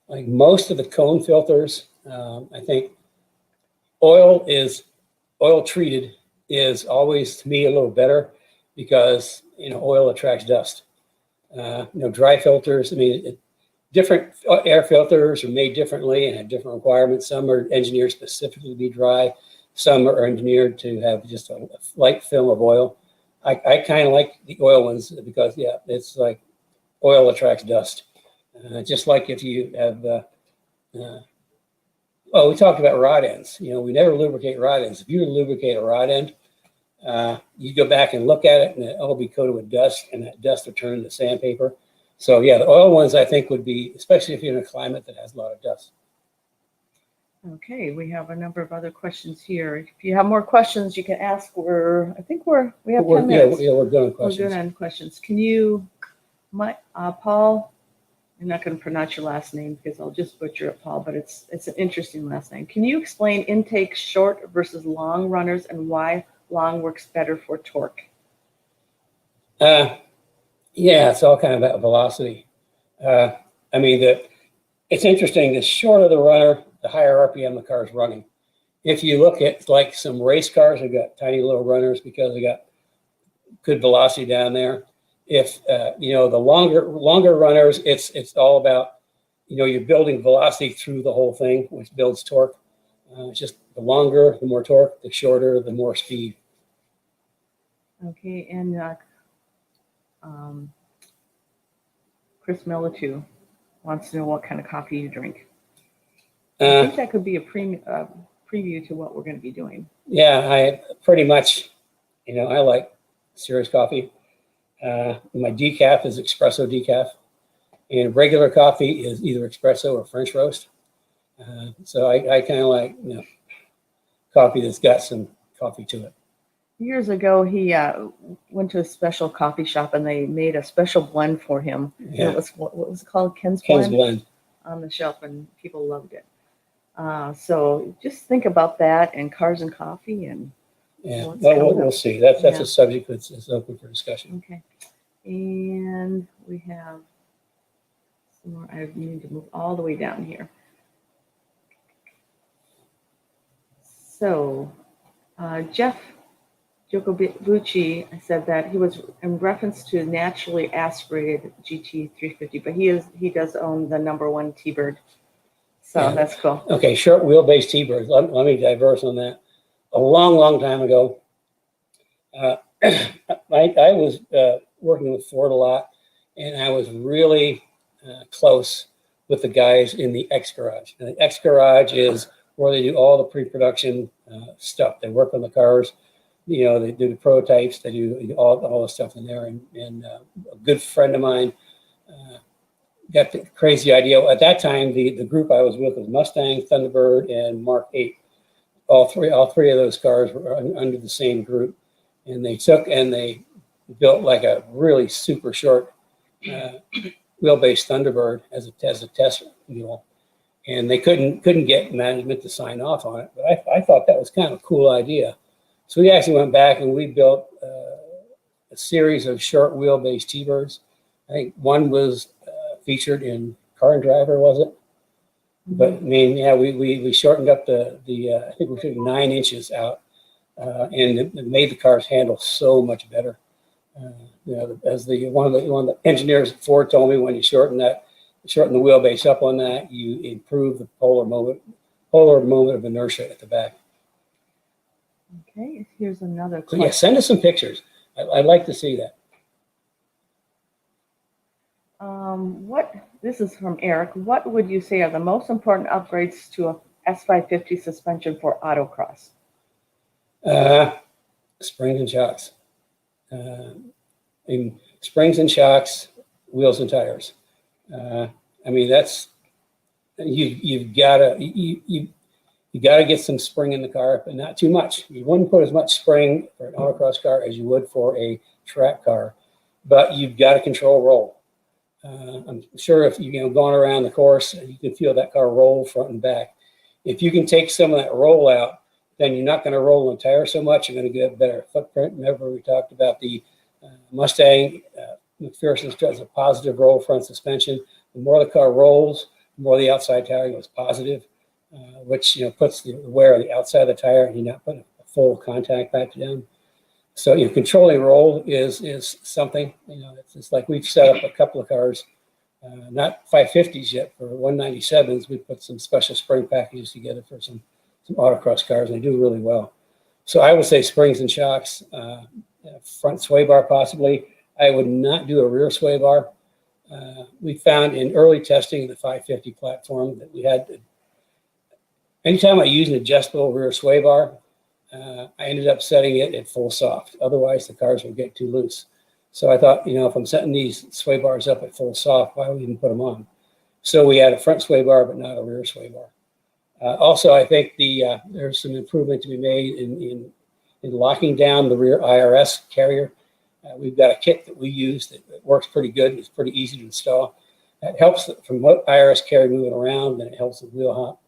Like most of the cone filters, I think, oil treated is always, to me, a little better because, oil attracts dust. Dry filters, different air filters are made differently and have different requirements. Some are engineered specifically to be dry. Some are engineered to have just a light film of oil. I kind of like the oil ones because, it's like oil attracts dust. Just like if you have well, we talked about rod ends. You know, we never lubricate rod ends. If you lubricate a rod end, you go back and look at it, and it'll be coated with dust, and that dust will turn into sandpaper. So yeah, the oil ones I think would be, especially if you're in a climate that has a lot of dust. Okay, we have a number of other questions here. If you have more questions, you can ask. I think we have 10 minutes. Yeah, we're good on We're questions. good on questions. Can you, Paul? I'm not going to pronounce your last name because I'll just butcher it, Paul. But it's an interesting last name. Can you explain intake short versus long runners and why long works better for torque? Yeah, it's all kind of about velocity. I mean, it's interesting. The shorter the runner, the higher RPM the car is running. If you look at like some race cars, they've got tiny little runners because they got good velocity down there. If you know, the longer runners, it's all about, you know, you're building velocity through the whole thing, which builds torque. It's just the longer, the more torque; the shorter, the more speed. Okay, and Chris Militu wants to know what kind of coffee you drink. I think that could be a preview to what we're going to be doing. Yeah, I pretty much, you know, I like serious coffee. My decaf is espresso decaf, and regular coffee is either espresso or French roast. So I kind of like, you know, coffee that's got some coffee to it. Years ago, he went to a special coffee shop and they made a special blend for him. Yeah. It was what was it called? Ken's Blend on the shelf, and people loved it. So just think about that and cars and coffee and yeah. Well, we'll see. That's a subject that's open for discussion. Okay, and we have some more. I need to move all the way down here. So Jeff Jocobucci said that he was in reference to naturally aspirated GT350, but he does own the #1 T-Bird. So Yeah. that's cool. Okay, short wheelbase T-Birds. Let me diverse on that. A long time ago, I was working with Ford a lot, and I was really close with the guys in the X Garage. And the X Garage is where they do all the pre-production stuff. They work on the cars. You know, they do the prototypes. They do all the stuff in there. And a good friend of mine got the crazy idea. At that time, the group I was with was Mustang, Thunderbird, and Mark 8. All three of those cars were under the same group. And they took and they built like a really super short wheelbase Thunderbird as a test mule. And they couldn't get management to sign off on it. But I thought that was kind of a cool idea. So we actually went back and we built a series of short wheelbase T-Birds. I think one was featured in Car and Driver, was it? But I mean, yeah, we shortened up the I think we took 9 inches out, and it made the cars handle so much better. You know, as one of the engineers at Ford told me, when you shorten the wheelbase up on that, you improve the polar moment of inertia at the back. Okay, here's another So question. yeah, send us some pictures. I'd like to see that. This is from Eric. What would you say are the most important upgrades to a S550 suspension for autocross? Springs and shocks. Springs and shocks, wheels and tires. I mean, that's you've got to get some spring in the car, but not too much. You wouldn't put as much spring for an autocross car as you would for a track car, but you've got to control roll. I'm sure if you've gone around the course, you can feel that car roll front and back. If you can take some of that roll out, then you're not going to roll the tire so much. You're going to get a better footprint. Remember, we talked about the Mustang. McPherson does a positive roll front suspension. The more the car rolls, the more the outside tire goes positive, which puts the wear on the outside of the tire, and you're not putting a full contact back down. So controlling roll is something. It's like we've set up a couple of cars, not 550s yet, for 197s. We put some special spring packages together for some autocross cars, and they do really well. So I would say springs and shocks, front sway bar possibly. I would not do a rear sway bar. We found in early testing of the 550 platform that we had anytime I use an adjustable rear sway bar, I ended up setting it at full soft. Otherwise, the cars would get too loose. So I thought, if I'm setting these sway bars up at full soft, why would we even put them on? So we had a front sway bar, but not a rear sway bar. Also, I think there's some improvement to be made in locking down the rear IRS carrier. We've got a kit that we use that works pretty good. It's pretty easy to install. That helps from what IRS carrier moving around, and it helps with wheel hop.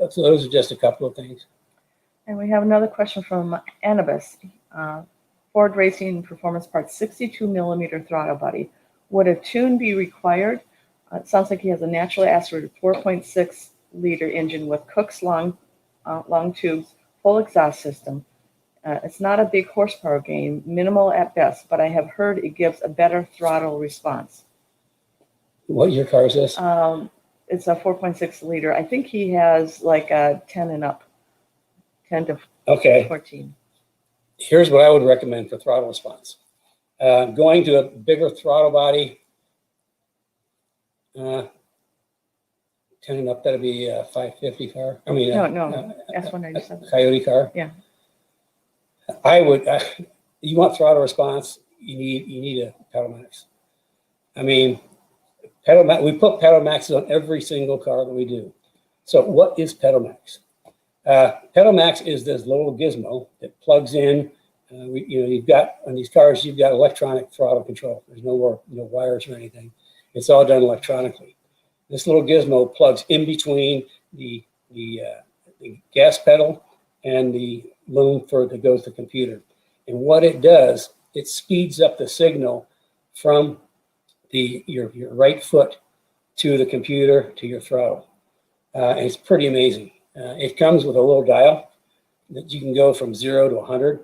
So those are just a couple of things. And we have another question from Anubis. Ford Racing Performance Parts 62 millimeter throttle body. Would a tune be required? It sounds like he has a naturally aspirated 4.6 liter engine with Cook's long tubes, full exhaust system. It's not a big horsepower gain, minimal at best, but I have heard it gives a better throttle response. What year car is this? It's a 4.6 liter. I think he has like a 10 and up, 10 to Okay. 14. Here's what I would recommend for throttle response. Going to a bigger throttle body, 10 and up, that'd be a 550 car. I mean, No, S197. Coyote car. Yeah. I would. You want throttle response? You need a pedal max. I mean, pedal max. We put pedal maxes on every single car that we do. So what is pedal max? Pedal max is this little gizmo that plugs in. You've got on these cars, you've got electronic throttle control. There's no wires or anything. It's all done electronically. This little gizmo plugs in between the gas pedal and the loom that goes to the computer. And what it does, it speeds up the signal from your right foot to the computer to your throttle. And it's pretty amazing. It comes with a little dial that you can go from 0 to 100.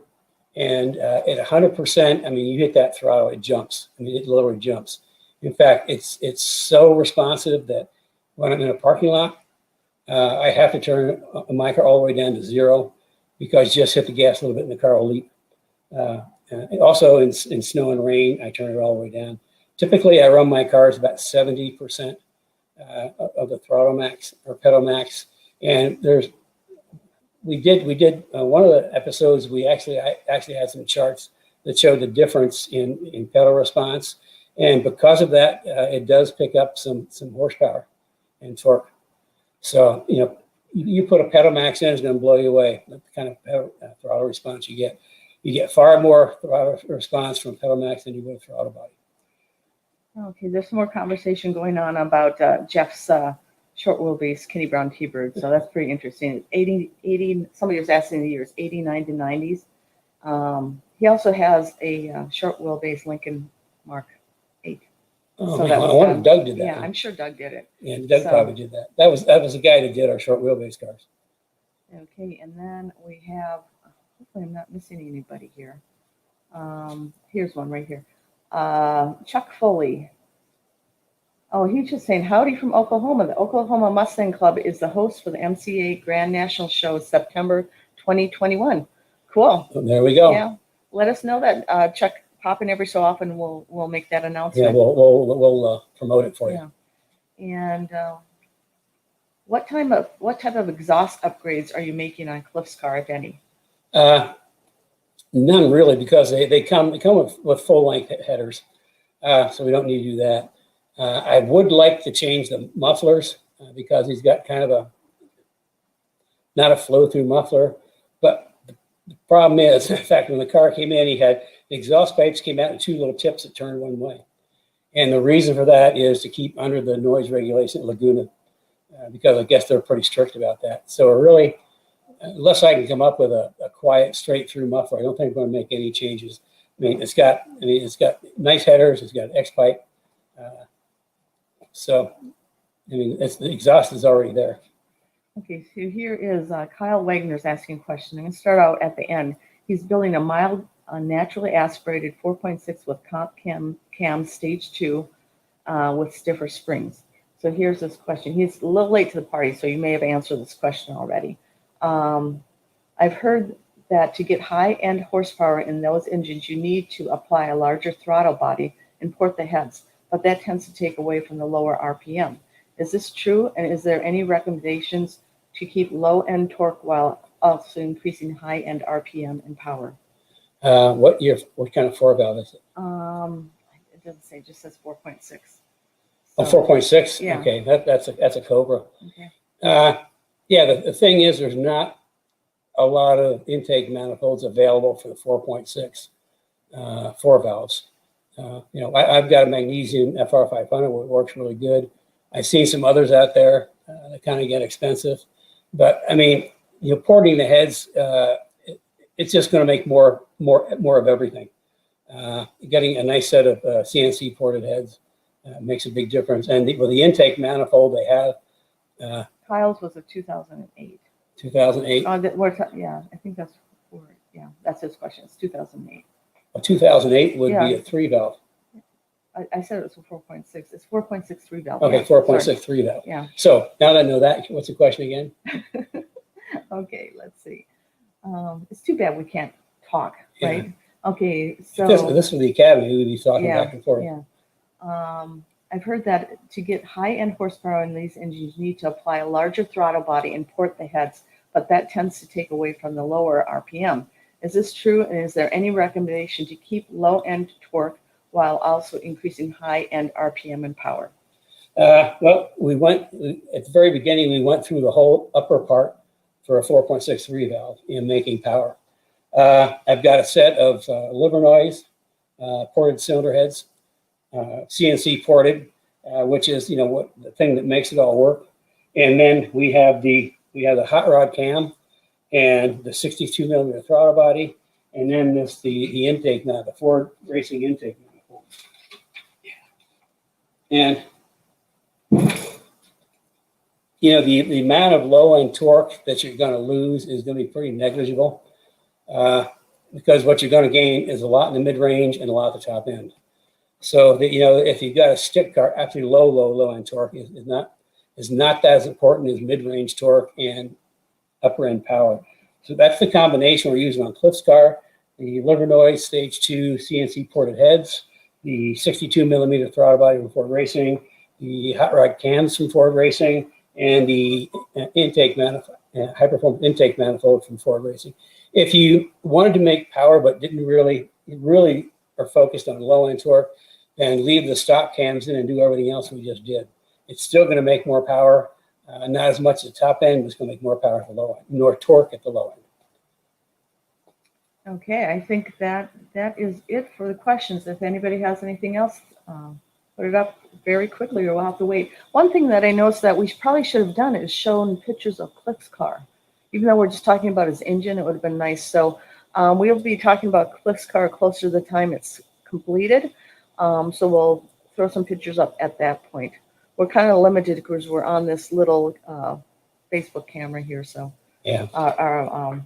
And at 100%, I mean, you hit that throttle, it jumps. I mean, it literally jumps. In fact, it's so responsive that when I'm in a parking lot, I have to turn my car all the way down to 0 because just hit the gas a little bit and the car will leap. Also in snow and rain, I turn it all the way down. Typically, I run my cars about 70% of the throttle max or pedal max. And we did one of the episodes. I actually had some charts that showed the difference in pedal response, and because of that, it does pick up some horsepower and torque. So you put a pedal max in, it's going to blow you away. The kind of throttle response you get. You get far more throttle response from pedal max than you would throttle body. Okay, there's some more conversation going on about Jeff's short wheelbase Kenny Brown T-Bird. So that's pretty interesting. 80, somebody was asking the years, 89 to 90s. He also has a short wheelbase Lincoln Mark 8. Oh, so man, I wonder if Doug did that. Yeah, I'm sure Doug did it. Yeah, Doug probably did that. That was the guy that did our short wheelbase cars. Okay, and then we have, hopefully I'm not missing anybody here. Here's one right here. Chuck Foley. Oh, he's just saying, howdy from Oklahoma. The Oklahoma Mustang Club is the host for the MCA Grand National Show September 2021. Cool. Oh, there we go. Yeah. Let us know that. Chuck, pop in every so often. We'll make that announcement. Yeah, we'll promote it for you. Yeah. And what type of exhaust upgrades are you making on Cliff's car, if any? None really, because they come with full length headers, so we don't need to do that. I would like to change the mufflers because he's got kind of not a flow through muffler, but the problem is, in fact, when the car came in, he had the exhaust pipes came out in 2 little tips that turned one way, and the reason for that is to keep under the noise regulation at Laguna, because I guess they're pretty strict about that. So really, unless I can come up with a quiet, straight-through muffler, I don't think I'm going to make any changes. It's got nice headers. It's got X pipe. The exhaust is already there. Okay, so here is Kyle Wagner's asking a question. I'm going to start out at the end. He's building a mild, naturally aspirated 4.6 with comp cam stage 2 with stiffer springs. So here's this question. He's a little late to the party, so you may have answered this question already. I've heard that to get high-end horsepower in those engines, you need to apply a larger throttle body and port the heads, but that tends to take away from the lower RPM. Is this true? And is there any recommendations to keep low-end torque while also increasing high-end RPM and power? What kind of 4-valve is it? It doesn't say, it just says 4.6. Oh, 4.6? Yeah. Okay, that's a Cobra. Okay. Yeah, the thing is, there's not a lot of intake manifolds available for the 4.6 4-valves. I've got a magnesium FR500 where it works really good. I've seen some others out there that kind of get expensive. But, I mean, porting the heads, it's just going to make more of everything. Getting a nice set of CNC ported heads makes a big difference. And with the intake manifold they have, Kyle's was a 2008. 2008. Yeah, I think that's that's his question. It's 2008. A 2008 would Yeah. be a 3-valve. I said it was a 4.6. It's 4.6 3-valve. Okay, Yeah, 4.6 3-valve. Yeah. So now that I know that, what's the question again? Okay, let's see. It's too bad we can't talk, Yeah. right? Okay, so This is the academy. We'd be talking Yeah, back and forth. yeah. I've heard that to get high-end horsepower in these engines, you need to apply a larger throttle body and port the heads, but that tends to take away from the lower RPM. Is this true? And is there any recommendation to keep low-end torque while also increasing high-end RPM and power? Well, at the very beginning, we went through the whole upper part for a 4.6 3-valve in making power. I've got a set of Livernois ported cylinder heads, CNC ported, which is what the thing that makes it all work. And then we have the hot rod cam and the 62 millimeter throttle body, and then the intake now, the Ford Racing intake manifold. And the amount of low end torque that you're going to lose is going to be pretty negligible, because what you're going to gain is a lot in the mid range and a lot at the top end. So that if you've got a stick car, actually low end torque is not as important as mid range torque and upper end power. So that's the combination we're using on Cliff's car: the Livernois Stage 2 CNC ported heads, the 62 millimeter throttle body from Ford Racing, the hot rod cams from Ford Racing, and the intake manifold, high performance intake manifold from Ford Racing. If you wanted to make power but didn't really are focused on low end torque, then leave the stock cams in and do everything else we just did. It's still going to make more power, not as much at the top end, but it's going to make more power at the low end, nor torque at the low end. Okay, I think that is it for the questions. If anybody has anything else, put it up very quickly or we'll have to wait. One thing that I noticed that we probably should have done is shown pictures of Cliff's car. Even though we're just talking about his engine, it would have been nice. So we'll be talking about Cliff's car closer to the time it's completed. So we'll throw some pictures up at that point. We're kind of limited because we're on this little Facebook camera here. So yeah, our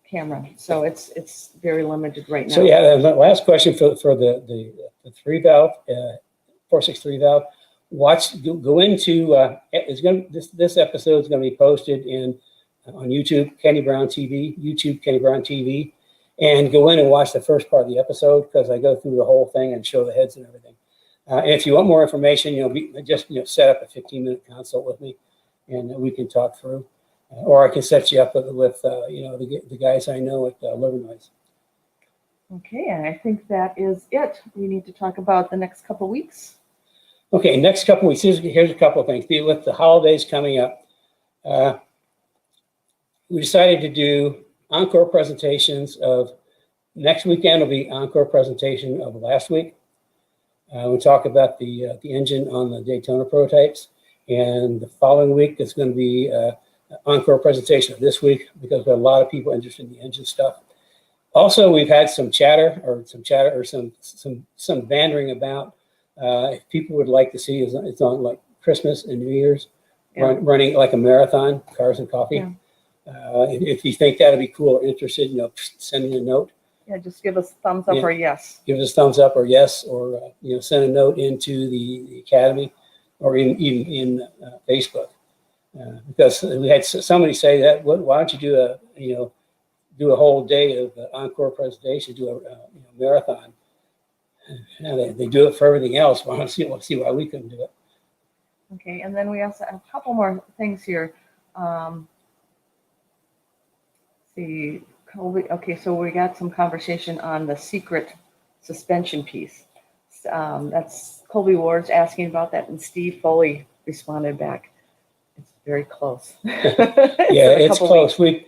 camera. So it's very limited right now. So yeah, the last question for the 3-valve, 4.6 3-valve. Go into this episode is going to be posted on YouTube, Kenny Brown TV, and go in and watch the first part of the episode because I go through the whole thing and show the heads and everything. And if you want more information, just set up a 15-minute consult with me, and we can talk through. Or I can set you up with the guys I know at Livernois. Okay, and I think that is it. We need to talk about the next couple of weeks. Okay, next couple of weeks. Here's a couple of things. With the holidays coming up, we decided to do encore presentations of next weekend. Will be encore presentation of last week. We'll talk about the engine on the Daytona prototypes, and the following week is going to be encore presentation of this week because there are a lot of people interested in the engine stuff. Also, we've had some chatter or some bantering about if people would like to see it's on like Christmas and New Year's, running like a marathon, cars and coffee. Yeah. If you think that'd be cool or interested, send me a note. Yeah, just give us a thumbs up or yes. Give us a thumbs up or yes, or send a note into the academy or even in Facebook. Because we had somebody say that, why don't you do a whole day of encore presentation, do a marathon. They do it for everything else. Why don't see why we couldn't do it? Okay, and then we also have a couple more things here. see, Colby, okay, so we got some conversation on the secret suspension piece. That's Colby Ward's asking about that, and Steve Foley responded back. It's very close. Yeah, it's close. We've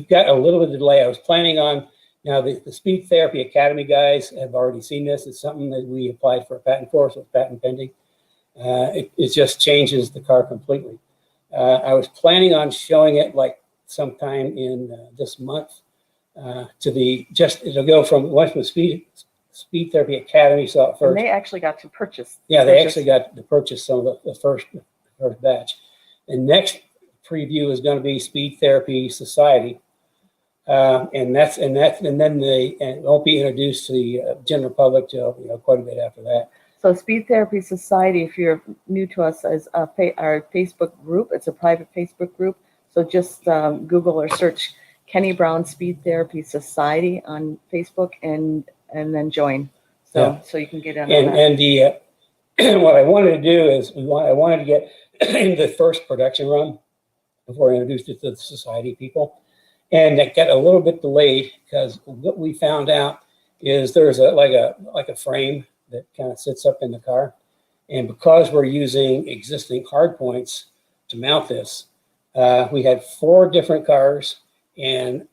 got a little bit of delay. I was planning on, now the Speed Therapy Academy guys have already seen this. It's something that we applied for a patent for, so it's patent pending. It just changes the car completely. I was planning on showing it like sometime in this month it'll go from Speed Therapy Academy saw it first. And they actually got to purchase. Yeah, they actually got to purchase some of the first batch. The next preview is going to be Speed Therapy Society, and then it won't be introduced to the general public till quite a bit after that. So Speed Therapy Society, if you're new to us, is our Facebook group. It's a private Facebook group. So just Google or search Kenny Brown Speed Therapy Society on Facebook and then join. So you can get in on that. And the what I wanted to do is I wanted to get into the first production run before I introduced it to the society people, and it got a little bit delayed because what we found out is there's a frame that kind of sits up in the car, and because we're using existing hard points to mount this, we had 4 different cars, and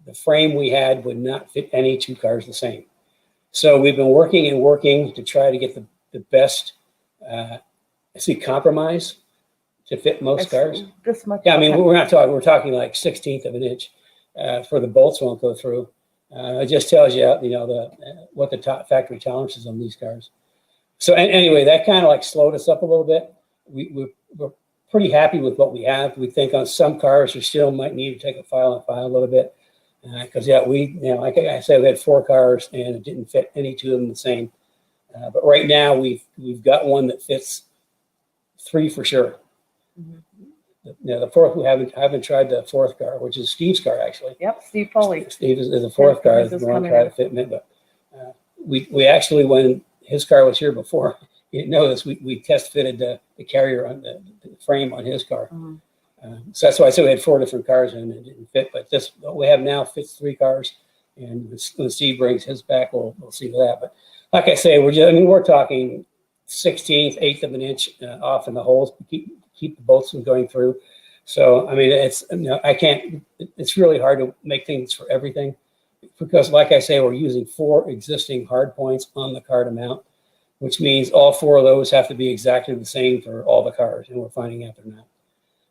the frame we had would not fit any 2 cars the same. So we've been working to try to get the best compromise to fit most cars. This much. Yeah, I mean, we're talking like 1/16 of an inch for the bolts won't go through. It just tells you, what the top factory tolerance is on these cars. So anyway, that kind of like slowed us up a little bit. We're pretty happy with what we have. We think on some cars we still might need to take a file a little bit. Because like I said, we had 4 cars and it didn't fit any 2 of them the same. But right now we've got one that fits 3 for sure. Mm-hmm. The 4th we haven't tried the 4th car, which is Steve's car actually. Yep, Steve Foley. Steve is the 4th car that we want to try to fit in it. But we actually, when his car was here before, you didn't know this, we test fitted the carrier on the frame on his car. Mm-hmm. So that's why I said we had 4 different cars and it didn't fit. But what we have now fits 3 cars, and when Steve brings his back, we'll see that. But like I say, we're talking 1/16, 1/8 of an inch off in the holes to keep the bolts from going through. So I mean, it's really hard to make things for everything, because like I say, we're using 4 existing hard points on the car to mount, which means all 4 of those have to be exactly the same for all the cars, and we're finding out they're not.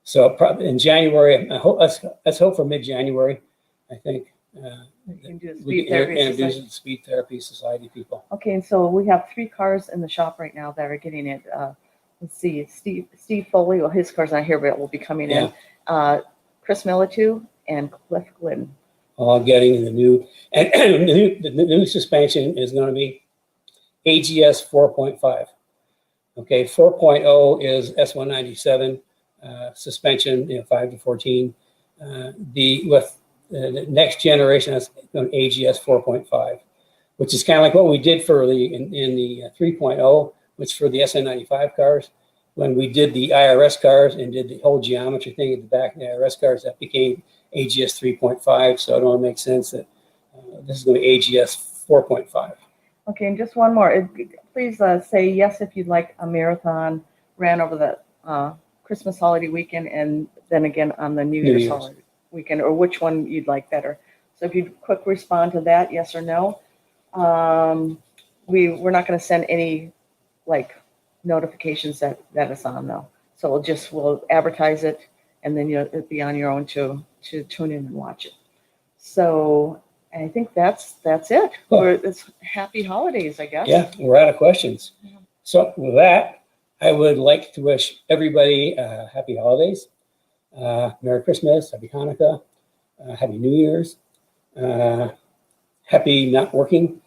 So probably in January, let's hope for mid-January, I think. We can introduce the Speed Therapy Society people. Okay, and so we have 3 cars in the shop right now that are getting it. Let's see, Steve Foley, well, his car's not here, but it will be coming in. Chris Militu and Cliff Glidden. All getting the new, and the new suspension is going to be AGS 4.5. Okay, 4.0 is S197 suspension, 5 to 14. With the next generation, that's going to AGS 4.5, which is kind of like what we did for in the 3.0, which for the SN95 cars. When we did the IRS cars and did the whole geometry thing at the back of the IRS cars, that became AGS 3.5. So it only makes sense that this is going to be AGS 4.5. Okay, and just one more. Please say yes if you'd like a marathon ran over the Christmas holiday weekend and then again on the New Year's holiday weekend, or which one you'd like better. So if you'd quick respond to that, yes or no. We're not going to send any notifications that it's on though. So we'll advertise it, and then it'll be on your own to tune in and watch it. So I think that's it. Cool. It's happy holidays, I guess. Yeah, we're out of questions. Yeah. So with that, I would like to wish everybody happy holidays, Merry Christmas, Happy Hanukkah, Happy New Year's, happy not working.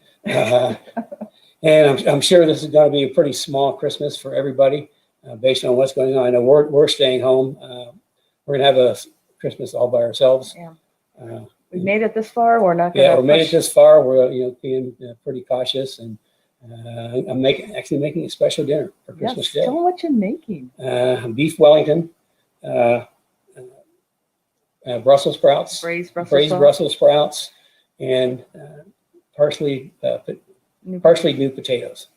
And I'm sure this is going to be a pretty small Christmas for everybody based on what's going on. I know we're staying home. We're going to have a Christmas all by ourselves. Yeah. We've made it this far. We're not going to. Yeah, we made it this far. We're being pretty cautious, and I'm making a special dinner for Christmas Day. Tell them what you're making. Beef Wellington, Brussels sprouts, Braised Brussels braised sprouts. Brussels sprouts, and partially new potatoes,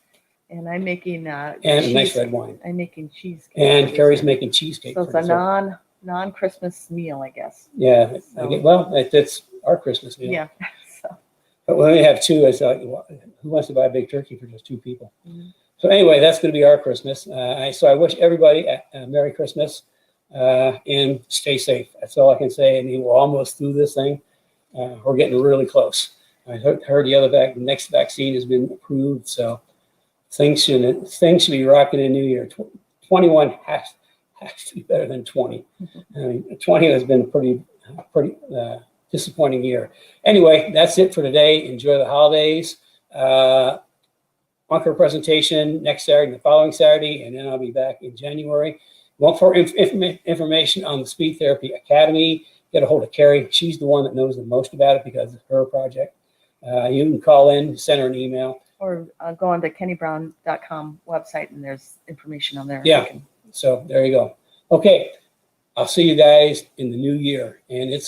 And I'm making and a nice cheese. red wine. I'm making cheesecake. And for Carrie's dessert. making cheesecake. So it's for a dessert. non-Christmas meal, I guess. Yeah. So- Well, that's our Christmas meal. Yeah. So, But when we have two, it's like, who wants to buy a big turkey for just two people? Mhm. So anyway, that's going to be our Christmas. So I wish everybody a Merry Christmas and stay safe. That's all I can say. I mean, we're almost through this thing. We're getting really close. I heard the next vaccine has been approved, so things should be rocking in New Year. 21 has to be better than 20. I mean, 20 has been a pretty disappointing year. Anyway, that's it for today. Enjoy the holidays. ENCORE presentation next Saturday, the following Saturday, and then I'll be back in January. Want for information on the Speed Therapy Academy, get a hold of Carrie. She's the one that knows the most about it because it's her project. You can call in, send her an email. or go on to kennybrown.com website and there's information on there. Yeah. So there you go. Okay. I'll see you guys in the new year. And it's